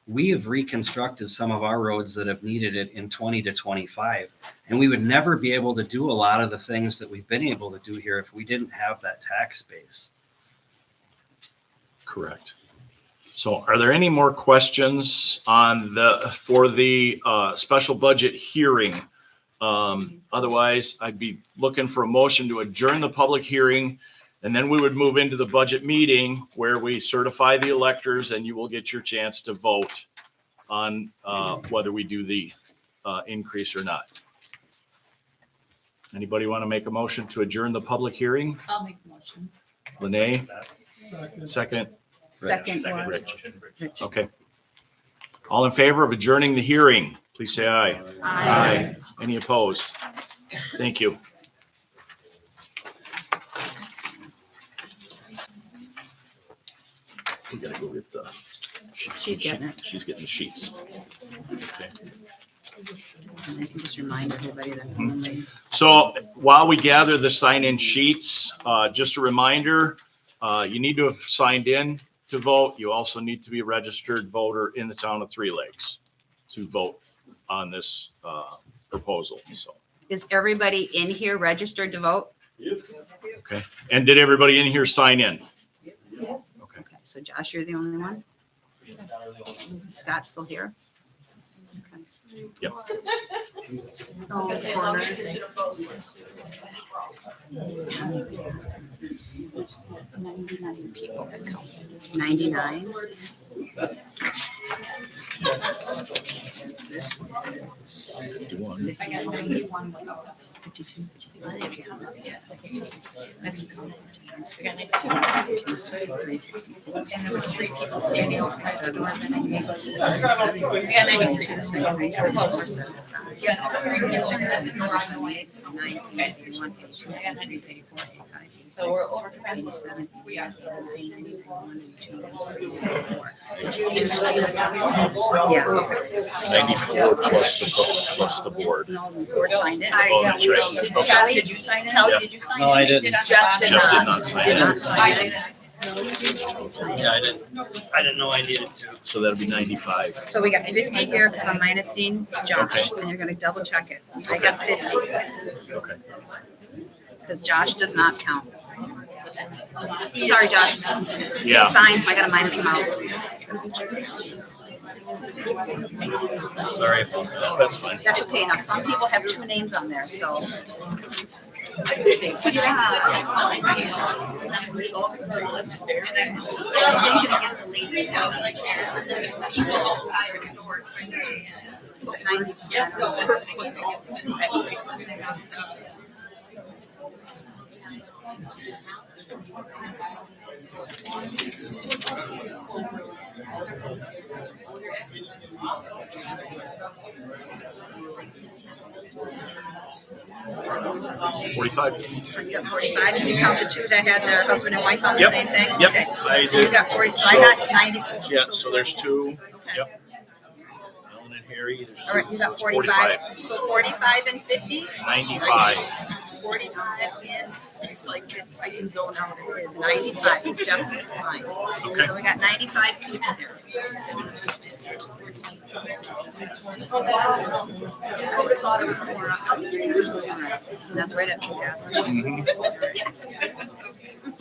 We have reconstructed some of our roads that have needed it in 20 to 25. And we would never be able to do a lot of the things that we've been able to do here if we didn't have that tax base. Correct. So are there any more questions on for the special budget hearing? Otherwise, I'd be looking for a motion to adjourn the public hearing, and then we would move into the budget meeting where we certify the electors and you will get your chance to vote on whether we do the increase or not. Anybody want to make a motion to adjourn the public hearing? I'll make the motion. Lene, second. Second. Rich. Okay. All in favor of adjourning the hearing, please say aye. Aye. Any opposed? Thank you. We gotta go get the. She's getting it. She's getting the sheets. Okay. And I can just remind everybody that only. So while we gather the sign-in sheets, just a reminder, you need to have signed in to vote. You also need to be a registered voter in the town of Three Lakes to vote on this proposal. So, Is everybody in here registered to vote? okay. And did everybody in here sign in? Yes. Okay. Okay, so Josh, you're the only one? Scott's still here? Yep. I was gonna say, as long as you consider both lists. 99 people that count. 99? This is 51. I got 91 without us. 52. I didn't count us yet. I didn't count us. I got 92, 63, 64. And there were 3 people standing outside the door. I got 92, 73, 74, 75. Yeah, 76, so we're on the way. 90, 81, 82, 83, 84, 85. So we're over capacity. We are. Yeah. 94 plus the board. No, the board signed it. Oh, that's right. Did Okay. Kelly, did you sign it? Kelly, did you sign it? No, I didn't. Jeff did Jeff did not. not sign Did it. not sign it. Yeah, I didn't know I needed to. So that'll be 95. So we got 50 here because I'm minusing Josh, and you're gonna double check it. I got 50. Okay. Because Josh does not count. Sorry, Josh. Yeah. He signed, so I gotta minus him out. Sorry about that. No, that's fine. That's okay. Now, some people have 2 names on there, so. Is it 90? Yes. 45. You got 45, and you count the 2 that had their husband and wife on the Yep. same thing? Yep. Okay. I So you did. got 40, so I got 94. Yeah, so there's 2. Yep. Ellen and Harry, there's 2. All right, you so got it's 45. So 45 and 50? 95. 45 and, it's like, I can zone out what it is, 95 is Jeff signed. Okay. So we got 95 people here. That's right at two gas.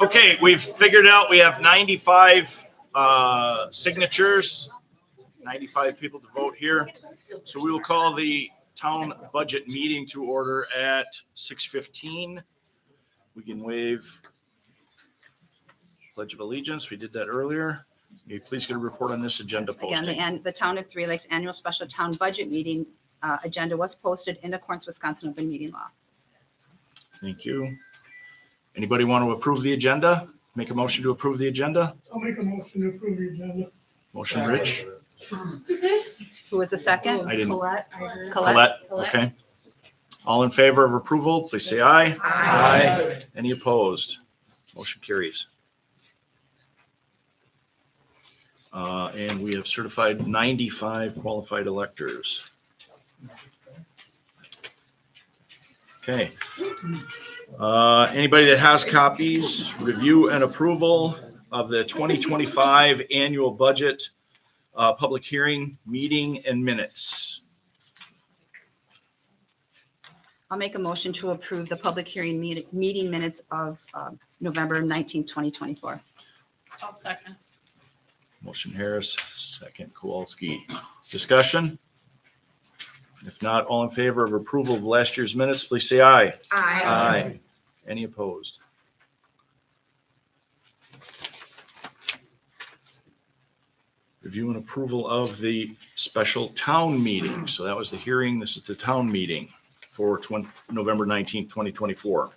Okay, we've figured out we have 95 signatures, 95 people to vote here. So we will call the town budget meeting to order at 6:15. We can waive Pledge of Allegiance. We did that earlier. May you please get a report on this agenda Again, posting. the Town of Three Lakes Annual Special Town Budget Meeting agenda was posted in accordance with Wisconsin Open Meeting Law. Thank you. Anybody want to approve the agenda? Make a motion to approve the agenda? I'll make a motion to approve the agenda. Motion, Rich? Who was the second? I didn't. Colette. Colette, okay. All in favor of approval, please say aye. Aye. Any opposed? Motion carries. And we have certified 95 qualified electors. Okay. Anybody that has copies, review and approval of the 2025 annual budget, public hearing, meeting, and minutes. I'll make a motion to approve the public hearing meeting minutes of November 19th, 2024. I'll second. Motion Harris, second Kowalski. Discussion? If not, all in favor of approval of last year's minutes, please say aye. Aye. Any opposed? Review and approval of the special town meeting. So that was the hearing. This is the town meeting for November 19th, 2024.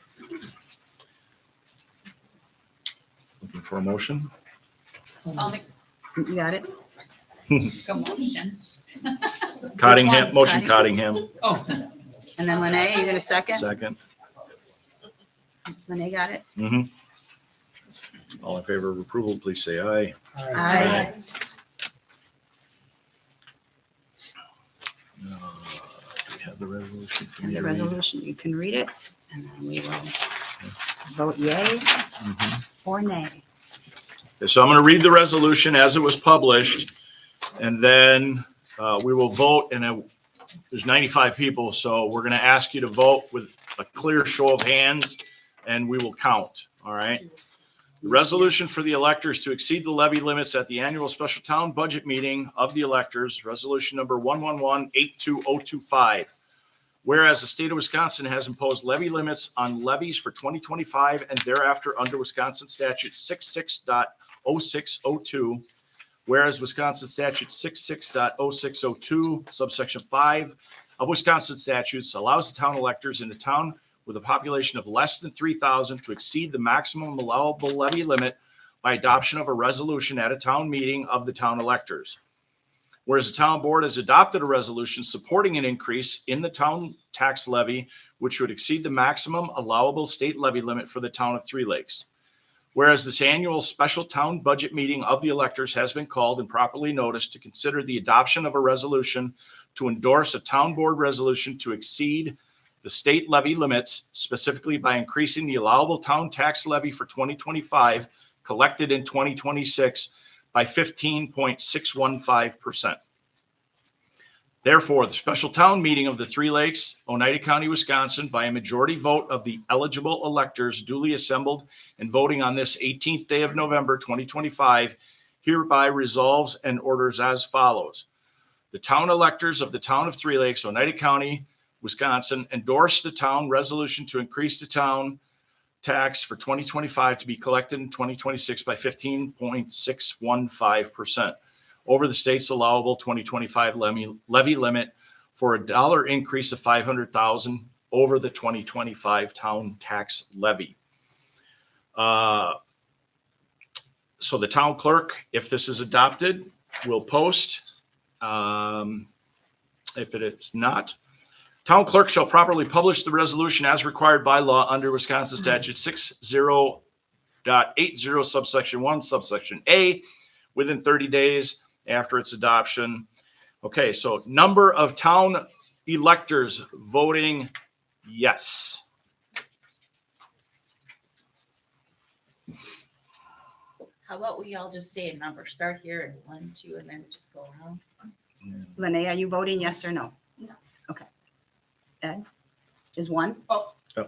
Looking for a motion? I'll make You got it? a motion. Cottingham, motion Cottingham, Oh, And then Lene, are you going to second? second. Lene got it? Mhm. All in favor of approval, please say aye. Aye. We have the resolution. for me The to read. resolution, you can read it, and then we will vote yay Mhm. or nay. Okay, so I'm going to read the resolution as it was published, and then we will vote, and there's 95 people, so we're going to ask you to vote with a clear show of hands, and we will count, all right? The resolution for the electors to exceed the levy limits at the annual special town budget meeting of the electors, resolution number 111-82025. Whereas the state of Wisconsin has imposed levy limits on levies for 2025 and thereafter under Wisconsin statute 66.0602. Whereas Wisconsin statute 66.0602 subsection 5 of Wisconsin statutes allows the town electors in the town with a population of less than 3,000 to exceed the maximum allowable levy limit by adoption of a resolution at a town meeting of the town electors. Whereas the town board has adopted a resolution supporting an increase in the town tax levy, which would exceed the maximum allowable state levy limit for the town of Three Lakes. Whereas this annual special town budget meeting of the electors has been called and properly noticed to consider the adoption of a resolution to endorse a town board resolution to exceed the state levy limits, specifically by increasing the allowable town tax levy for 2025 collected in 2026 by 15.615%. Therefore, the special town meeting of the Three Lakes, Oneida County, Wisconsin, by a majority vote of the eligible electors duly assembled and voting on this 18th day of November 2025, hereby resolves and orders as follows. The town electors of the town of Three Lakes, Oneida County, Wisconsin, endorse the town resolution to increase the town tax for 2025 to be collected in 2026 by 15.615%. over the state's allowable 2025 levy limit for a dollar increase of $500,000 over the 2025 town tax levy. So the town clerk, if this is adopted, will post. If it is not, town clerk shall properly publish the resolution as required by law under Wisconsin statute 60.80 subsection 1 subsection A within 30 days after its adoption. Okay, so number of town electors voting yes. How about we all just say a number, start here and 1, 2, and then just go around? Lene, are you voting yes or no? No. Okay. Ed, is one? Oh. Oh.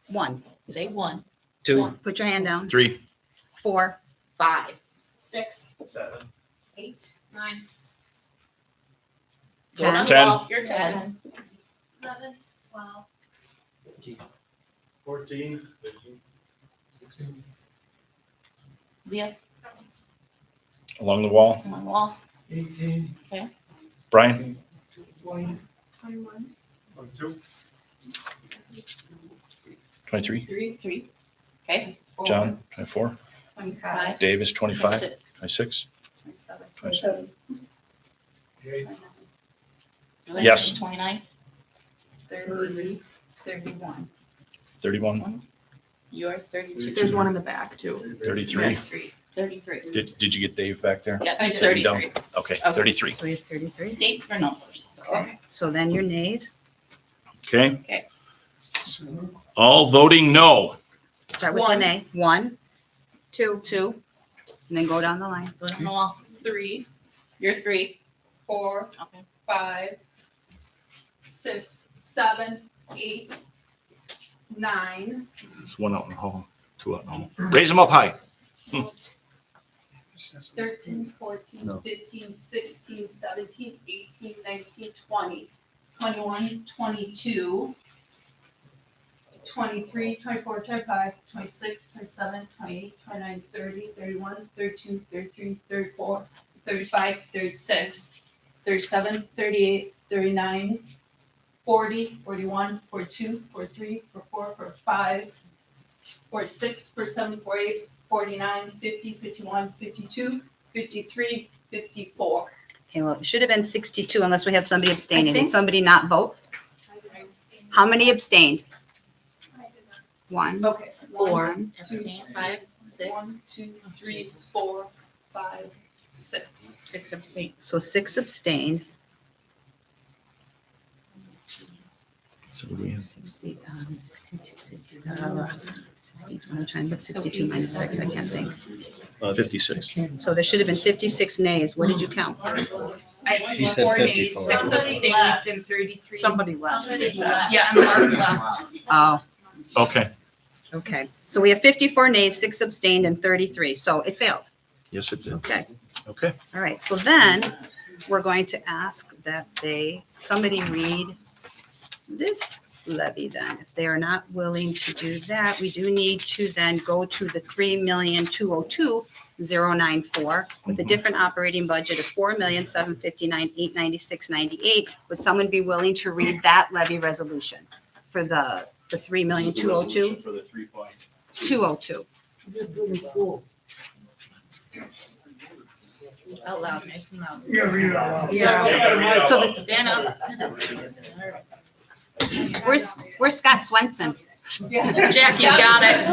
One. Say 1, 2, Put your hand down. 3, 4, 5, 6, 7, 8, 9, go down the 10. wall, you're 10. 11, 12, 14, 15, 16. Leah, along the wall. on the wall, 18, okay? Brian, 20, 21, 22, 23. 3, okay? John, 24. 25, Dave is 25. 26, 26. 27, 27, 28, Yes. 29, 30, 31. 31. You're 32. There's one in the back too. 33. 33. Did you get Dave back there? Yeah, Is he down? 33. Okay, Okay. 33. So we have 33. State for numbers. Okay. So then your nays. Okay. Okay. All voting no. Start with the nay. 1, 2, 2. and then go down the line. Go down the wall. 3, You're 3. 4, Okay. 5, 6, 7, 8, 9. There's one out in the hall, 2 out in the hall. Raise them up high. 13, 14, No. 15, 16, 17, 18, 19, 20, 21, 22, 23, 24, 25, 26, 27, 28, 29, 30, 31, 32, 33, 34, 35, 36, 37, 38, 39, 40, 41, 42, 43, 44, 45, 46, 47, 48, 49, 50, 51, 52, 53, 54. Okay, well, it should have been 62 unless we have somebody abstaining. Did think- somebody not vote? How many abstained? 1, Okay. 4, Abstain. 5, 6. 1, 2, 3, 4, 5, 6. 6 abstain. so 6 abstained. So do we have 60, 62, 60, I'm trying to put 62 minus 6, I can't think. 56. So there should have been 56 nays. What did you count? I He said 4 nays, 54. 6 abstains, and 33. Somebody left. Yeah, and Mark left. Oh, Okay. okay. So we have 54 nays, 6 abstained, and 33. So it failed. Yes, it did. Okay. Okay. All right. So then we're going to ask that somebody read this levy then. If they are not willing to do that, we do need to then go to the 3,202,094 with a different operating budget of 4,759,896.98. Would someone be willing to read that levy resolution for the 3,202,202? For the 3 Out loud, nice and loud. Yeah, read it out loud. Yeah. So the- Stand up. Where's Scott Swenson? Jackie got it.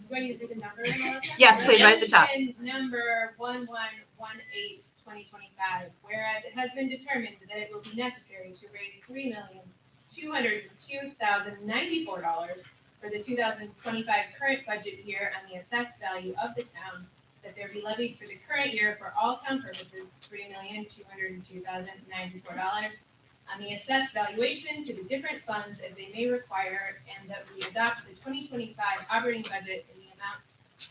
Do I need to do the number? Melissa? Yes, please, right at the top. Resolution Number 1118/2025, whereas it has been determined that it will be necessary to raise $3,202,094 for the 2025 current budget year on the assessed value of the town, that there be levied for the current year for all town purposes, $3,202,094 on the assessed valuation to the different funds as they may require, and that we adopt the 2025 operating budget in the amount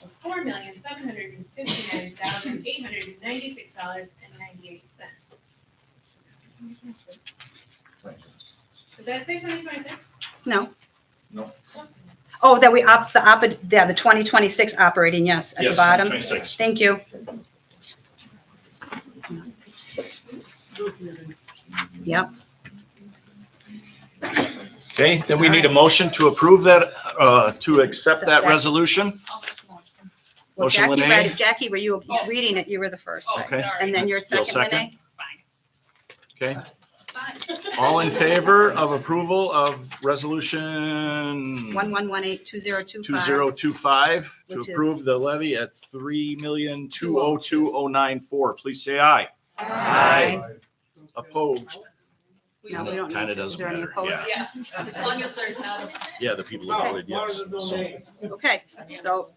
of $4,759,896.98. Does that say 2026? No. No. Oh, that the 2026 operating, yes, at the Yes, bottom. 26. Thank you. Yep. Okay, then we need a motion to approve that, to accept that resolution. Well, Motion, Jackie Lene? read it. Jackie, were you reading it? You were the first. right? Okay. And then your You'll second, second? Renee? Okay. All in favor of approval of resolution 11182025. 2025 to Which is- approve the levy at 3,202,094. Please say aye. Aye. Opposed? No, we don't Kinda need to. Is doesn't there any matter, opposed? Yeah, as long as there's not. Yeah, the people that voted yes. So, Okay, so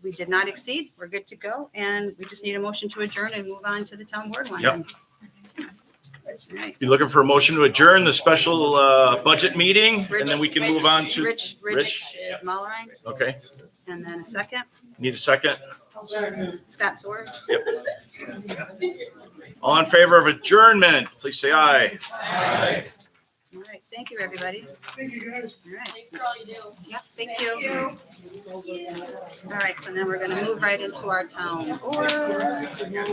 we did not exceed. We're good to go. And we just need a motion to adjourn and move on to the town board one. Yep. All right. you looking for a motion to adjourn the special budget meeting? And then we can move on to, Rich Mullerine, okay, and then a second, need a second? Scott Swerve. Yep. All in favor of adjournment, please say aye. Aye. All right, thank you, everybody. Thank you, guys. All right. Thanks for all you do. Yep, thank you. All right, so now we're gonna move right into our town board. Annual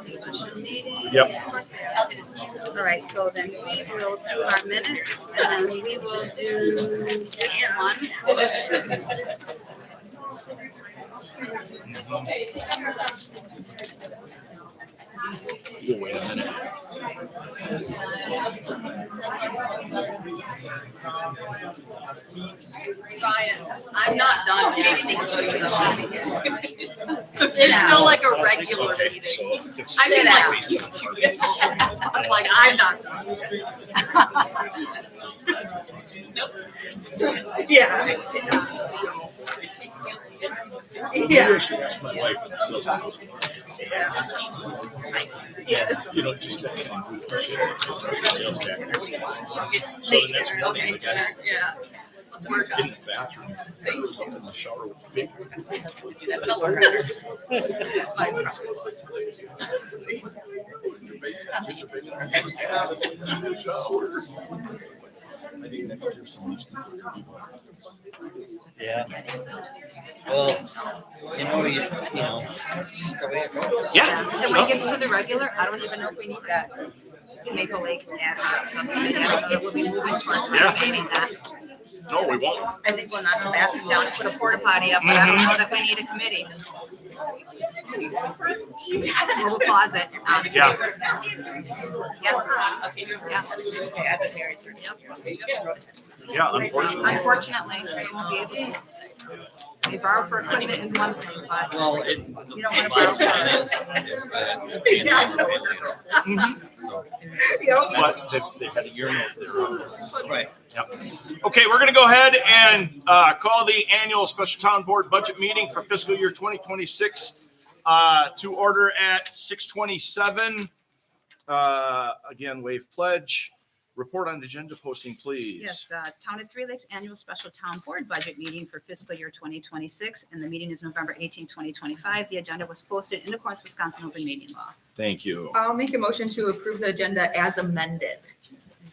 special meeting. Yep. All right, so then we will do our minutes, and then we will do this one. We'll wait a minute. Ryan, I'm not done yet. It's still like a regular meeting. I mean, like, I'm like, I'm not done. Yeah. Maybe I should ask my wife in the sales house. Yes. You know, just that sales tax. So the next morning, the guys Yeah. in the bathroom, in the shower was big. Yeah. Well, it's the way it goes. Yeah. And when it gets to the regular, I don't even know if we need that Maple Lake ad hoc subcommittee. I don't know that we'll be moving towards renovating that. No, we won't. I think we'll knock the bathroom down and put a porta potty up, but I don't know that we need a committee. Or we'll pause it, obviously. Yeah. Yeah. Okay, I've been married 30 years. Yeah, unfortunately. Unfortunately, we won't be able to. We borrow for equipment is one thing, but Well, you don't want to my borrow opinion for. is that it's being Mhm. So, But they've had a year note there. right. Yep. Okay, we're gonna go ahead and call the annual special town board budget meeting for fiscal year 2026 to order at 6:27. Again, wave pledge. Report on agenda posting, please. Yes, the Town of Three Lakes Annual Special Town Board Budget Meeting for fiscal year 2026, and the meeting is November 18, 2025. The agenda was posted in accordance with Wisconsin Open Meeting Law. Thank you. I'll make a motion to approve the agenda as amended.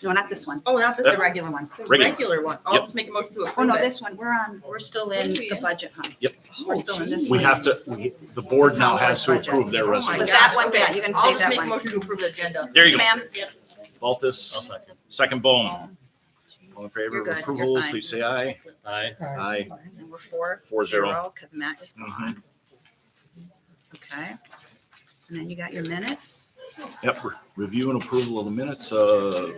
No, not this one. Oh, not this, The regular one. the Regular. regular one. I'll Yep. just make a motion to approve Oh, no, it. this one, we're still in the budget, honey. Yep. We're still in this We one. have to, the board now has to approve their Oh my resolution. But that gosh, one, yeah, okay. you can I'll save just that make a one. motion to approve the agenda. There you go. Ma'am? Baltus. Second Bohm. All in favor You're of good. approval, You're fine. please say aye. Aye. Aye. And we're 4-0, 4-0. because Matt is gone. Okay. And then you got your minutes. Yep, review and approval of the minutes of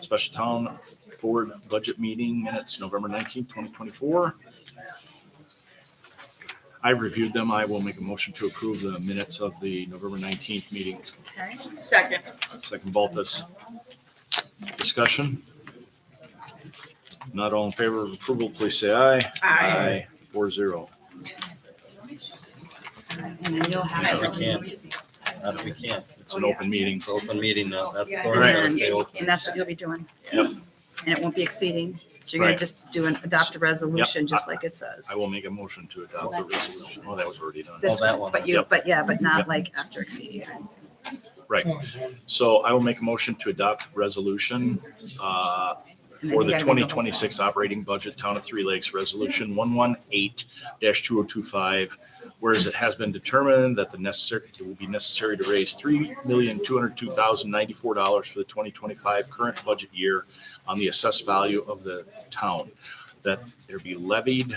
special town board budget meeting minutes, November 19th, 2024. I've reviewed them. I will make a motion to approve the minutes of the November 19th meeting. Okay. Second. Second Baltus. Discussion? Not all in favor of approval, please say aye. Aye. 4-0. And then you'll have. We can't. We can't. It's an open meeting. It's open meeting now. That's the And door. Right. Gotta stay then- open. and that's what you'll be doing. Yep. And it won't be exceeding. So you're gonna Right. just adopt a resolution, just like it says. I will make a motion to adopt the resolution. Oh, that was already done. This that one. But you, Yep. but yeah, but not Yep. like after exceeding. Right. So I will make a motion to adopt resolution for the 2026 operating budget, Town of Three Lakes, Resolution 118-2025. Whereas it has been determined that it will be necessary to raise $3,202,094 for the 2025 current budget year on the assessed value of the town. That there be levied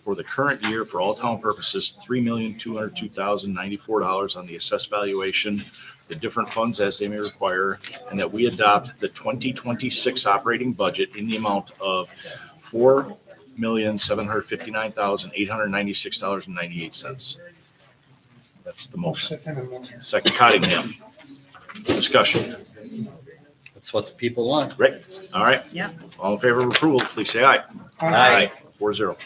for the current year for all town purposes, $3,202,094 on the assessed valuation, the different funds as they may require, and that we adopt the 2026 operating budget in the amount of $4,759,896.98. That's the motion. Second Cottingham. Discussion. That's what the people want. Right? All right. Yep. All in favor of approval, please say aye. Aye. 4-0.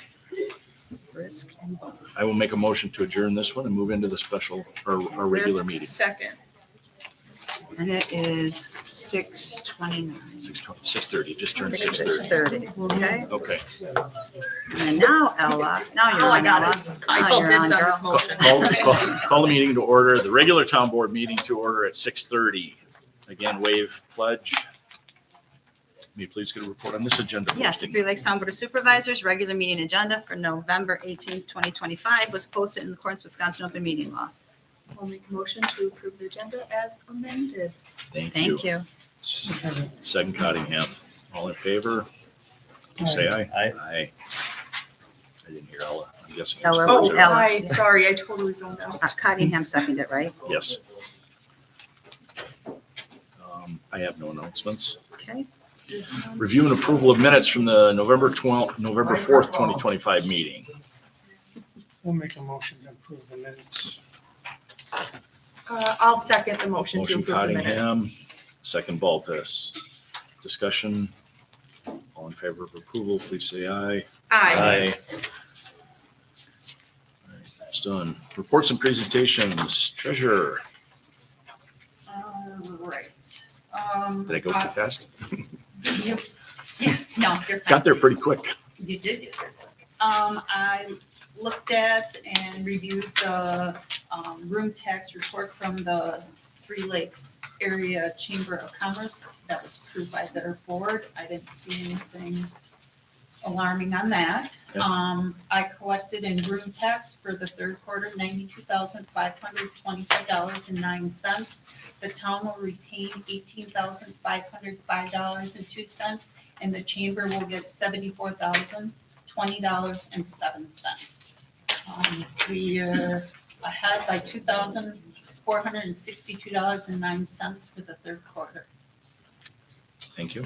Risk and vote. I will make a motion to adjourn this one and move into the special or our regular Risk, meeting. Second. And it is 6:29. 6:30, just turned 6:30. 6:30. Okay. Okay. And then now Ella, now you're Oh, I on got Ella. it. I Now felt you're dibs on, on girl. this motion. Call the meeting to order, the regular town board meeting to order at 6:30. Again, wave pledge. May you please get a report on this agenda Yes, the posting? Three Lakes Town Board of Supervisors, regular meeting agenda for November 18th, 2025 was posted in accordance with Wisconsin Open Meeting Law. I'll make a motion to approve the agenda as amended. Thank you. Thank you. Second Cottingham. All in favor? Say aye. Aye. Aye. I didn't hear Ella. I'm guessing. it's Ella. 4-0. Ella. I, sorry, I totally zoned out. Cottingham seconded, right? Yes. I have no announcements. Okay. Review and approval of minutes from the November 4th, 2025 meeting. We'll make a motion to approve the minutes. I'll second the motion to Motion approve the minutes. Cottingham, second Baltus. Discussion. All in favor of approval, please say aye. Aye. It's done. Reports and presentations. Treasurer, Right. did I go too fast? Yeah, no, you're fine. Got there pretty quick. You did get there quick. I looked at and reviewed the, room tax report from the Three Lakes Area Chamber of Commerce that was approved by their board. I didn't see anything alarming on that. Okay. I collected in room tax for the third quarter, $92,525.09. The town will retain $18,505.02, and the chamber will get $74,020.07. We are ahead by $2,462.09 for the third quarter. Thank you.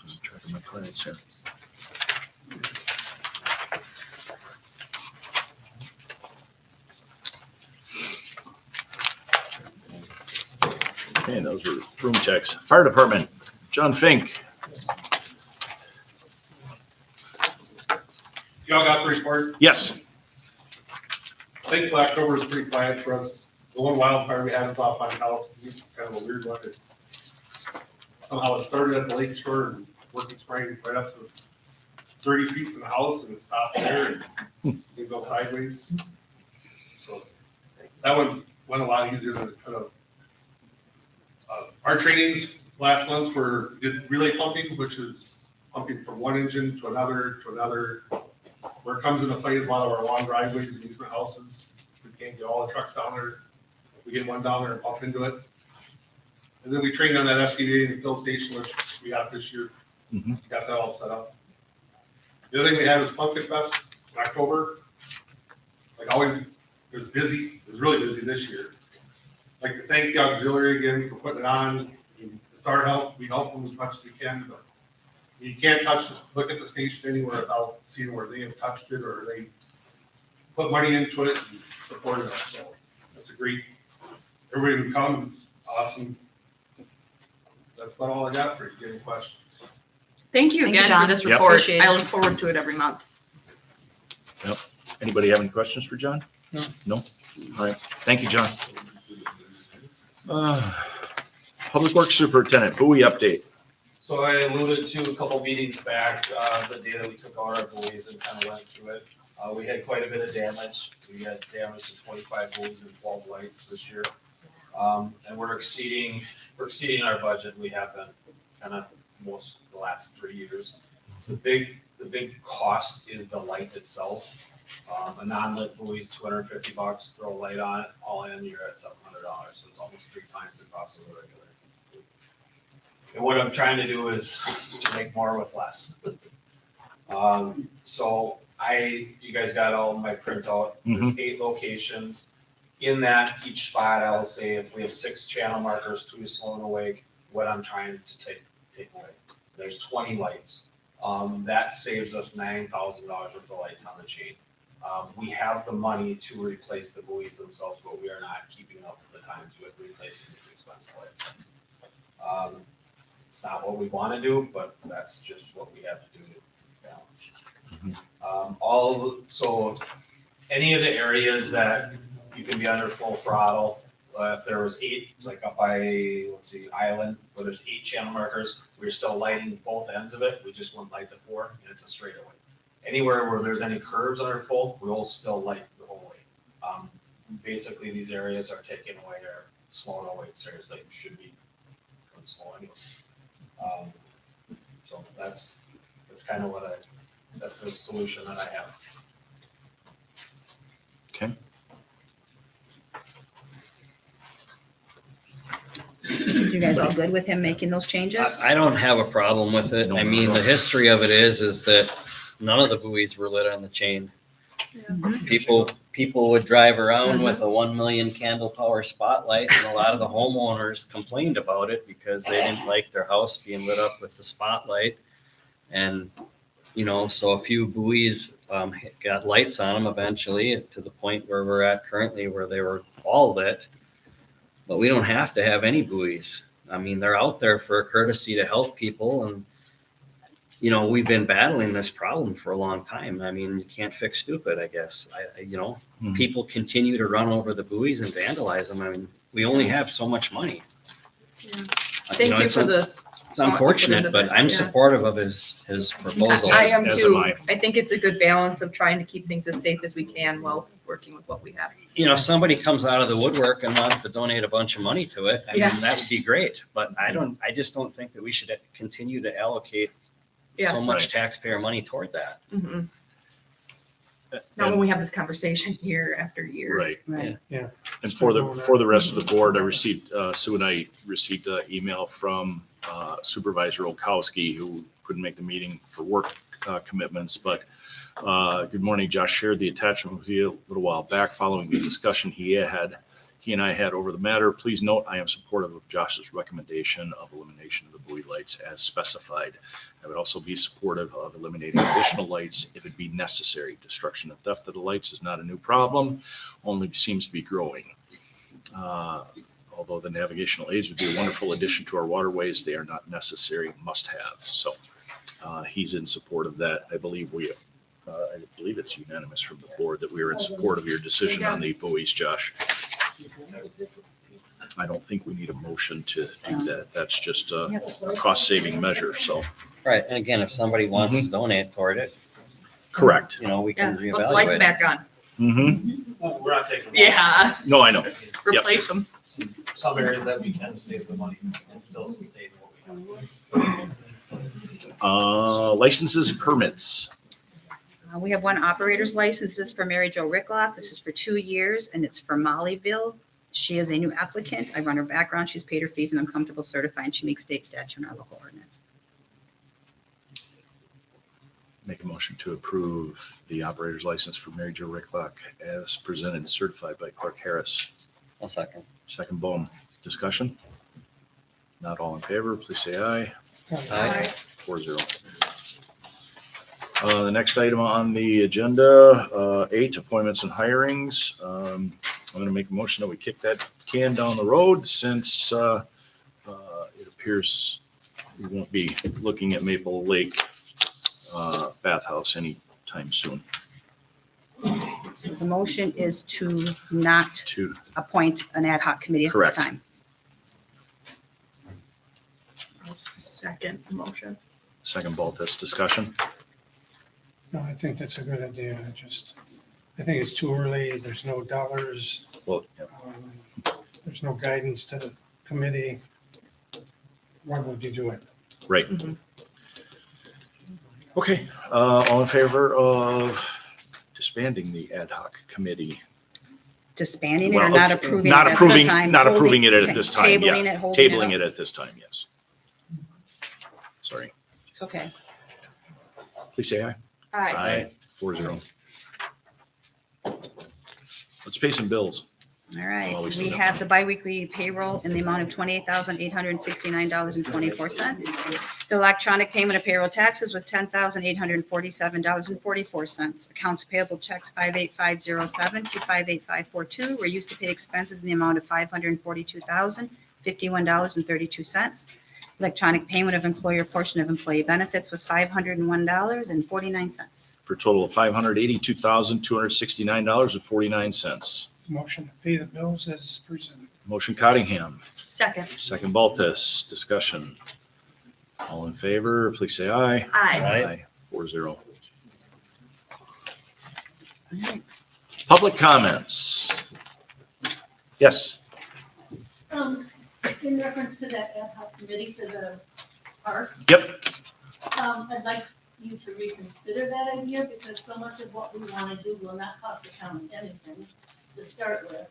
Losing track of my credits here. Okay, those were room checks. Fire Department, John Fink. Y'all got the report? Yes. Thankfully, October is pretty quiet for us. The one wildfire we had is off my house. It's kind of a weird one. Somehow it started at the lake shore and worked its way right up to 30 feet from the house and it stopped there and it go sideways. So that one went a lot easier than it could have. Our trainings last month did relay pumping, which is pumping from one engine to another, where it comes into play is a lot of our long driveways and easement houses. We can't get all the trucks down there. We get one down there and pump into it. And then we trained on that SCBA and fill station, which we got this year. Got that all set up. The other thing we had was Pumpkin Fest in October. Like always, it was busy. It was really busy this year. Like to thank the auxiliary again for putting it on. It's our help. We help them as much as we can, but you can't look at the station anywhere without seeing where they have touched it or they put money into it and supported us. So that's a great, everybody who comes, it's awesome. That's about all I got for you. Any questions? Thank you Thank you, again John. for this Yep. report. Appreciate I it. look forward to it every month. Yep. Anybody have any questions for John? No. No? All right. Thank you, John. Public Works Superintendent, buoy update. So I alluded to a couple meetings back, the day that we took out our buoys and kind of went through it. We had quite a bit of damage. We had damage to 25 buoys and 12 lights this year. And we're exceeding our budget. We have been kind of most the last 3 years. The big cost is the light itself. A non-lit buoy is $250. Throw a light on it, all in, you're at $700. So it's almost 3 times the cost of the regular. And what I'm trying to do is make more with less. So you guys got all my printout. There's 8 locations. In that, each spot, I will say if we have 6 channel markers, 2 slow and awake, what I'm trying to take away. There's 20 lights. That saves us $9,000 worth of lights on the chain. We have the money to replace the buoys themselves, but we are not keeping up with the times with replacing these expensive lights. It's not what we want to do, but that's just what we have to do to balance. So any of the areas that you can be under full throttle, if there was 8, like up by, Island, where there's 8 channel markers, we're still lighting both ends of it. We just won't light the 4, and it's a straightaway. Anywhere where there's any curves under full, we'll still light the whole way. Basically, these areas are taking away our slow and awake areas that should be slow anyway. So that's kind of that's the solution that I have. Okay. You guys all good with him making those changes? I don't have a problem with it. I mean, the history of it is that none of the buoys were lit on the chain. People would drive around with a 1 million candle power spotlight, and a lot of the homeowners complained about it because they didn't like their house being lit up with the spotlight. And, so a few buoys got lights on them eventually, to the point where we're at currently, where they were all lit. But we don't have to have any buoys. I mean, they're out there for a courtesy to help people. And, we've been battling this problem for a long time. I mean, you can't fix stupid, I guess. People continue to run over the buoys and vandalize them. I mean, we only have so much money. Thank you for the. It's unfortunate, but I'm supportive of his proposal. I am as too. am I. I think it's a good balance of trying to keep things as safe as we can while working with what we have. If somebody comes out of the woodwork and wants to donate a bunch of money to it, I mean, that would be great. But I just don't think that we should continue to allocate so much taxpayer money toward that. Mm-hmm. Not when we have this conversation year after year. Right. Yeah. And for the rest of the board, I received, Sue and I received an email from Supervisor Olkowski, who couldn't make the meeting for work commitments, but good morning. Josh shared the attachment with you a little while back following the discussion he and I had over the matter. Please note, I am supportive of Josh's recommendation of elimination of the buoy lights as specified. I would also be supportive of eliminating additional lights if it be necessary. Destruction and theft of the lights is not a new problem, only seems to be growing. Although the navigational aids would be a wonderful addition to our waterways, they are not necessary, must have. So he's in support of that. I believe it's unanimous from the board that we are in support of your decision on the buoys, Josh. I don't think we need a motion to do that. That's just a cost-saving measure, so. Right, and again, if somebody wants to donate toward it. Correct. We can Put the reevaluate. lights back on. Mm-hmm. We're not taking. them off. Yeah. No, I know. Replace them. Some areas that we can save the money and still sustain what we have. Licenses and permits. We have one operator's license. This is for Mary Jo Rickloff. This is for 2 years, and it's for Mollyville. She is a new applicant. I run her background. She's paid her fees, and I'm comfortable certifying she makes state statute and our local ordinance. Make a motion to approve the operator's license for Mary Jo Ricklock as presented and certified by Clark Harris. I'll second. Second, Bohm. Discussion? Not all in favor, please say aye. Aye. 4-0. The next item on the agenda, 8, appointments and hirings. I'm going to make a motion that we kick that can down the road since it appears we won't be looking at Maple Lake bathhouse anytime soon. So the motion is to not appoint an ad hoc committee at this Correct. time. I'll second the motion. Second, Baltus. Discussion? No, I think that's a good idea. I think it's too early. There's no dollars. Well, There's no guidance to the committee. Why would you do it? right. Okay, all in favor of disbanding the ad hoc committee? Disbanding it or Well, not approving it not at approving, this time? not approving it Holding- at this time, yeah. Tabling it, holding it Tabling up? it at this time, yes. Sorry. It's okay. Please say aye. Aye. 4-0. Let's pay some bills. All right, Well, we still we got have the biweekly payroll in the amount of $28,869.24. The electronic payment of payroll taxes was $10,847.44. Accounts payable checks 58507 to 58542 were used to pay expenses in the amount of $542,051.32. Electronic payment of employer portion of employee benefits was $501.49. For a total of $582,269.49. Motion to pay the bills as presented. Motion Cottingham, Second. second Baltus. Discussion. All in favor, please say aye. Aye. 4-0. Public comments. Yes. In reference to that ad hoc committee for the park, Yep. I'd like you to reconsider that idea because so much of what we want to do will not cost the town anything to start with.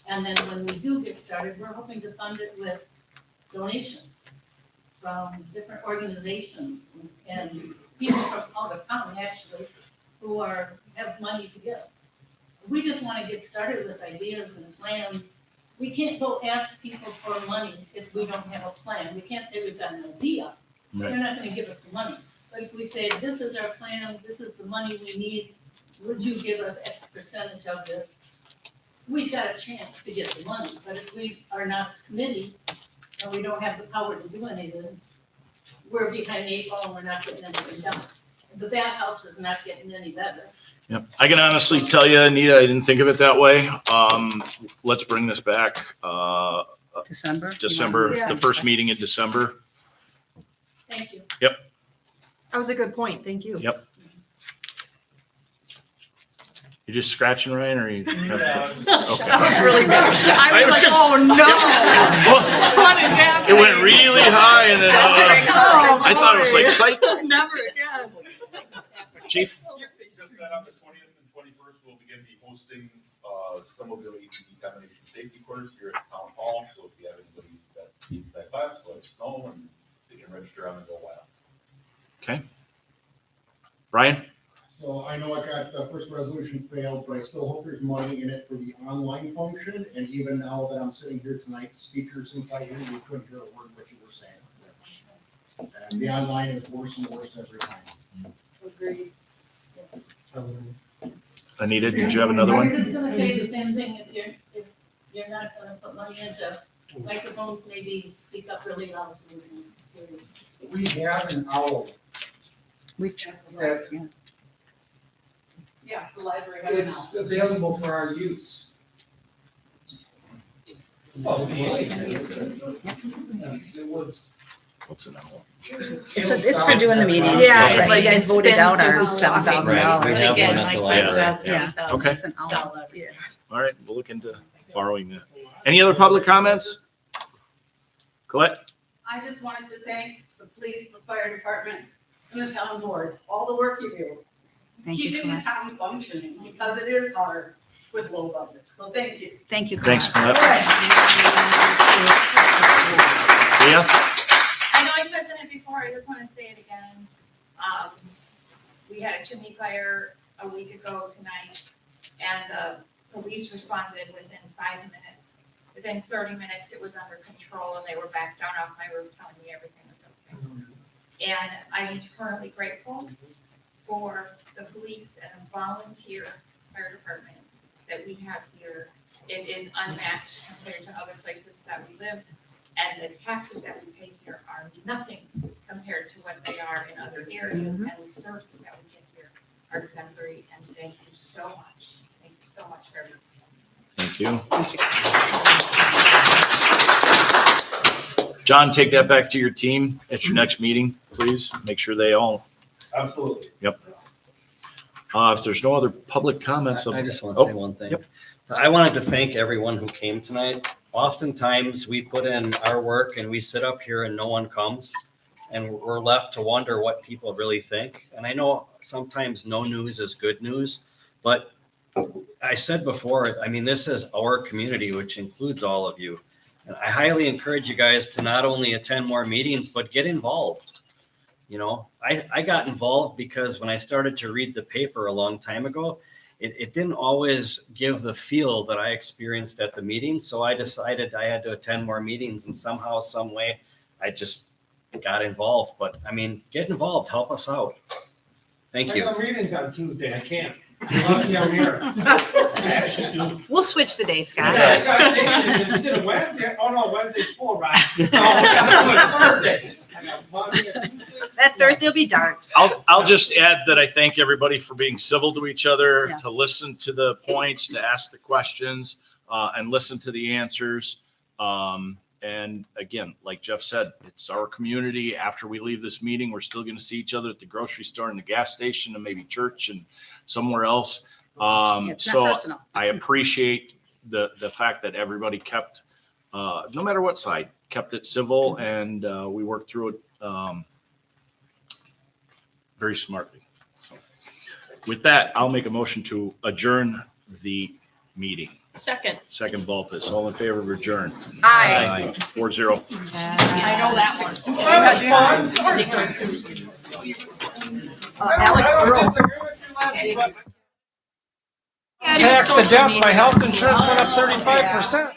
And then when we do get started, we're hoping to fund it with donations from different organizations and people from all the town actually who have money to give. We just want to get started with ideas and plans. We can't go ask people for money if we don't have a plan. We can't say we've got an idea. They're not gonna give us the money. But if we say, this is our plan, this is the money we need, would you give us X percentage of this? We've got a chance to get the money, but if we are not a committee, and we don't have the power to do anything, we're behind the eight ball and we're not getting anything done. The bathhouse is not getting any better. Yep. I can honestly tell you, Anita, I didn't think of it that way. Let's bring this back. December? December, Yeah. the first meeting in December. Thank you. Yep. That was a good point. Thank you. Yep. You just scratching, Ryan, or you? Yeah, That was really good. I was like, oh no. What is happening? It went really high and then, I thought it was like psych. Never again. Chief? Just that on the 20th and 21st, we'll begin the hosting, snowmobile ATV combination safety course here at Town Hall. So if you have anybody that needs that class, let us know and they can register on the Go Wild. Okay. Ryan? So I know I got the first resolution failed, but I still hope there's money in it for the online function. And even now that I'm sitting here tonight, speakers inside here, we couldn't hear a word what you were saying. And the online is worse and worse every time. Agreed. Anita, did you have another I was one? just gonna say the same thing, if you're not gonna put money into microphones, maybe speak up really loud so we can hear you. We have an owl. We've checked. That's, Yeah, the library has an it's available for our use. Oh, It was. What's an owl? It's for doing the meetings. Yeah, Right. it like You guys it voted spins out to our who's $7,000. Right, we have Again, one at like the library. 5,000, Yeah. 10,000. Okay. It's an owl. Solid. Yeah. All right, we'll look into borrowing that. Any other public comments? Colette? I just wanted to thank the police, the fire department, and the town board, all the work you do. Thank you, Keeping the Colette. town functioning, because it is hard with low budgets, so thank you. Thank you, Thanks, Colette. Colette. Leah? I know I touched on it before, I just wanna say it again. We had a chimney fire a week ago tonight, and the police responded within 5 minutes. Within 30 minutes, it was under control, and they were back down off my roof telling me everything was okay. And I'm eternally grateful for the police and the volunteer fire department that we have here. It is unmatched compared to other places that we live. And the taxes that we pay here are nothing compared to what they are in other areas. And the services that we get here are exemplary. And thank you so much. Thank you so much for everything. Thank you. John, take that back to your team at your next meeting, please. Make sure they all. Absolutely. Yep. If there's no other public comments. I just want to say one thing. Yep. So I wanted to thank everyone who came tonight. Oftentimes, we put in our work and we sit up here and no one comes. And we're left to wonder what people really think. And I know sometimes no news is good news, but I said before, I mean, this is our community, which includes all of you. And I highly encourage you guys to not only attend more meetings, but get involved. You know, I got involved because when I started to read the paper a long time ago, it didn't always give the feel that I experienced at the meeting. So I decided I had to attend more meetings, and somehow, some way, I just got involved. But I mean, get involved, help us out. Thank you. I got readings on Tuesday, I can't. Lucky I'm here. I actually do. We'll switch the day, Scott. Yeah, I gotta take it. You did a Wednesday, oh no, Wednesday's full, right? Oh, Thursday. I got Monday. That Thursday will be darts. I'll just add that I thank everybody for being civil to each other, Yeah. to listen to the points, to ask the questions, and listen to the answers. And again, like Jeff said, it's our community. After we leave this meeting, we're still going to see each other at the grocery store and the gas station and maybe church and somewhere else. It's not So personal. I appreciate the fact that everybody kept, no matter what side, kept it civil, and we worked through it very smartly. So with that, I'll make a motion to adjourn the meeting. Second. Second, Volpus. All in favor of adjourn? Aye. 4-0. I know that one. Alex Earl. Patty, Taxed to social death, media. my health insurance went up 35%.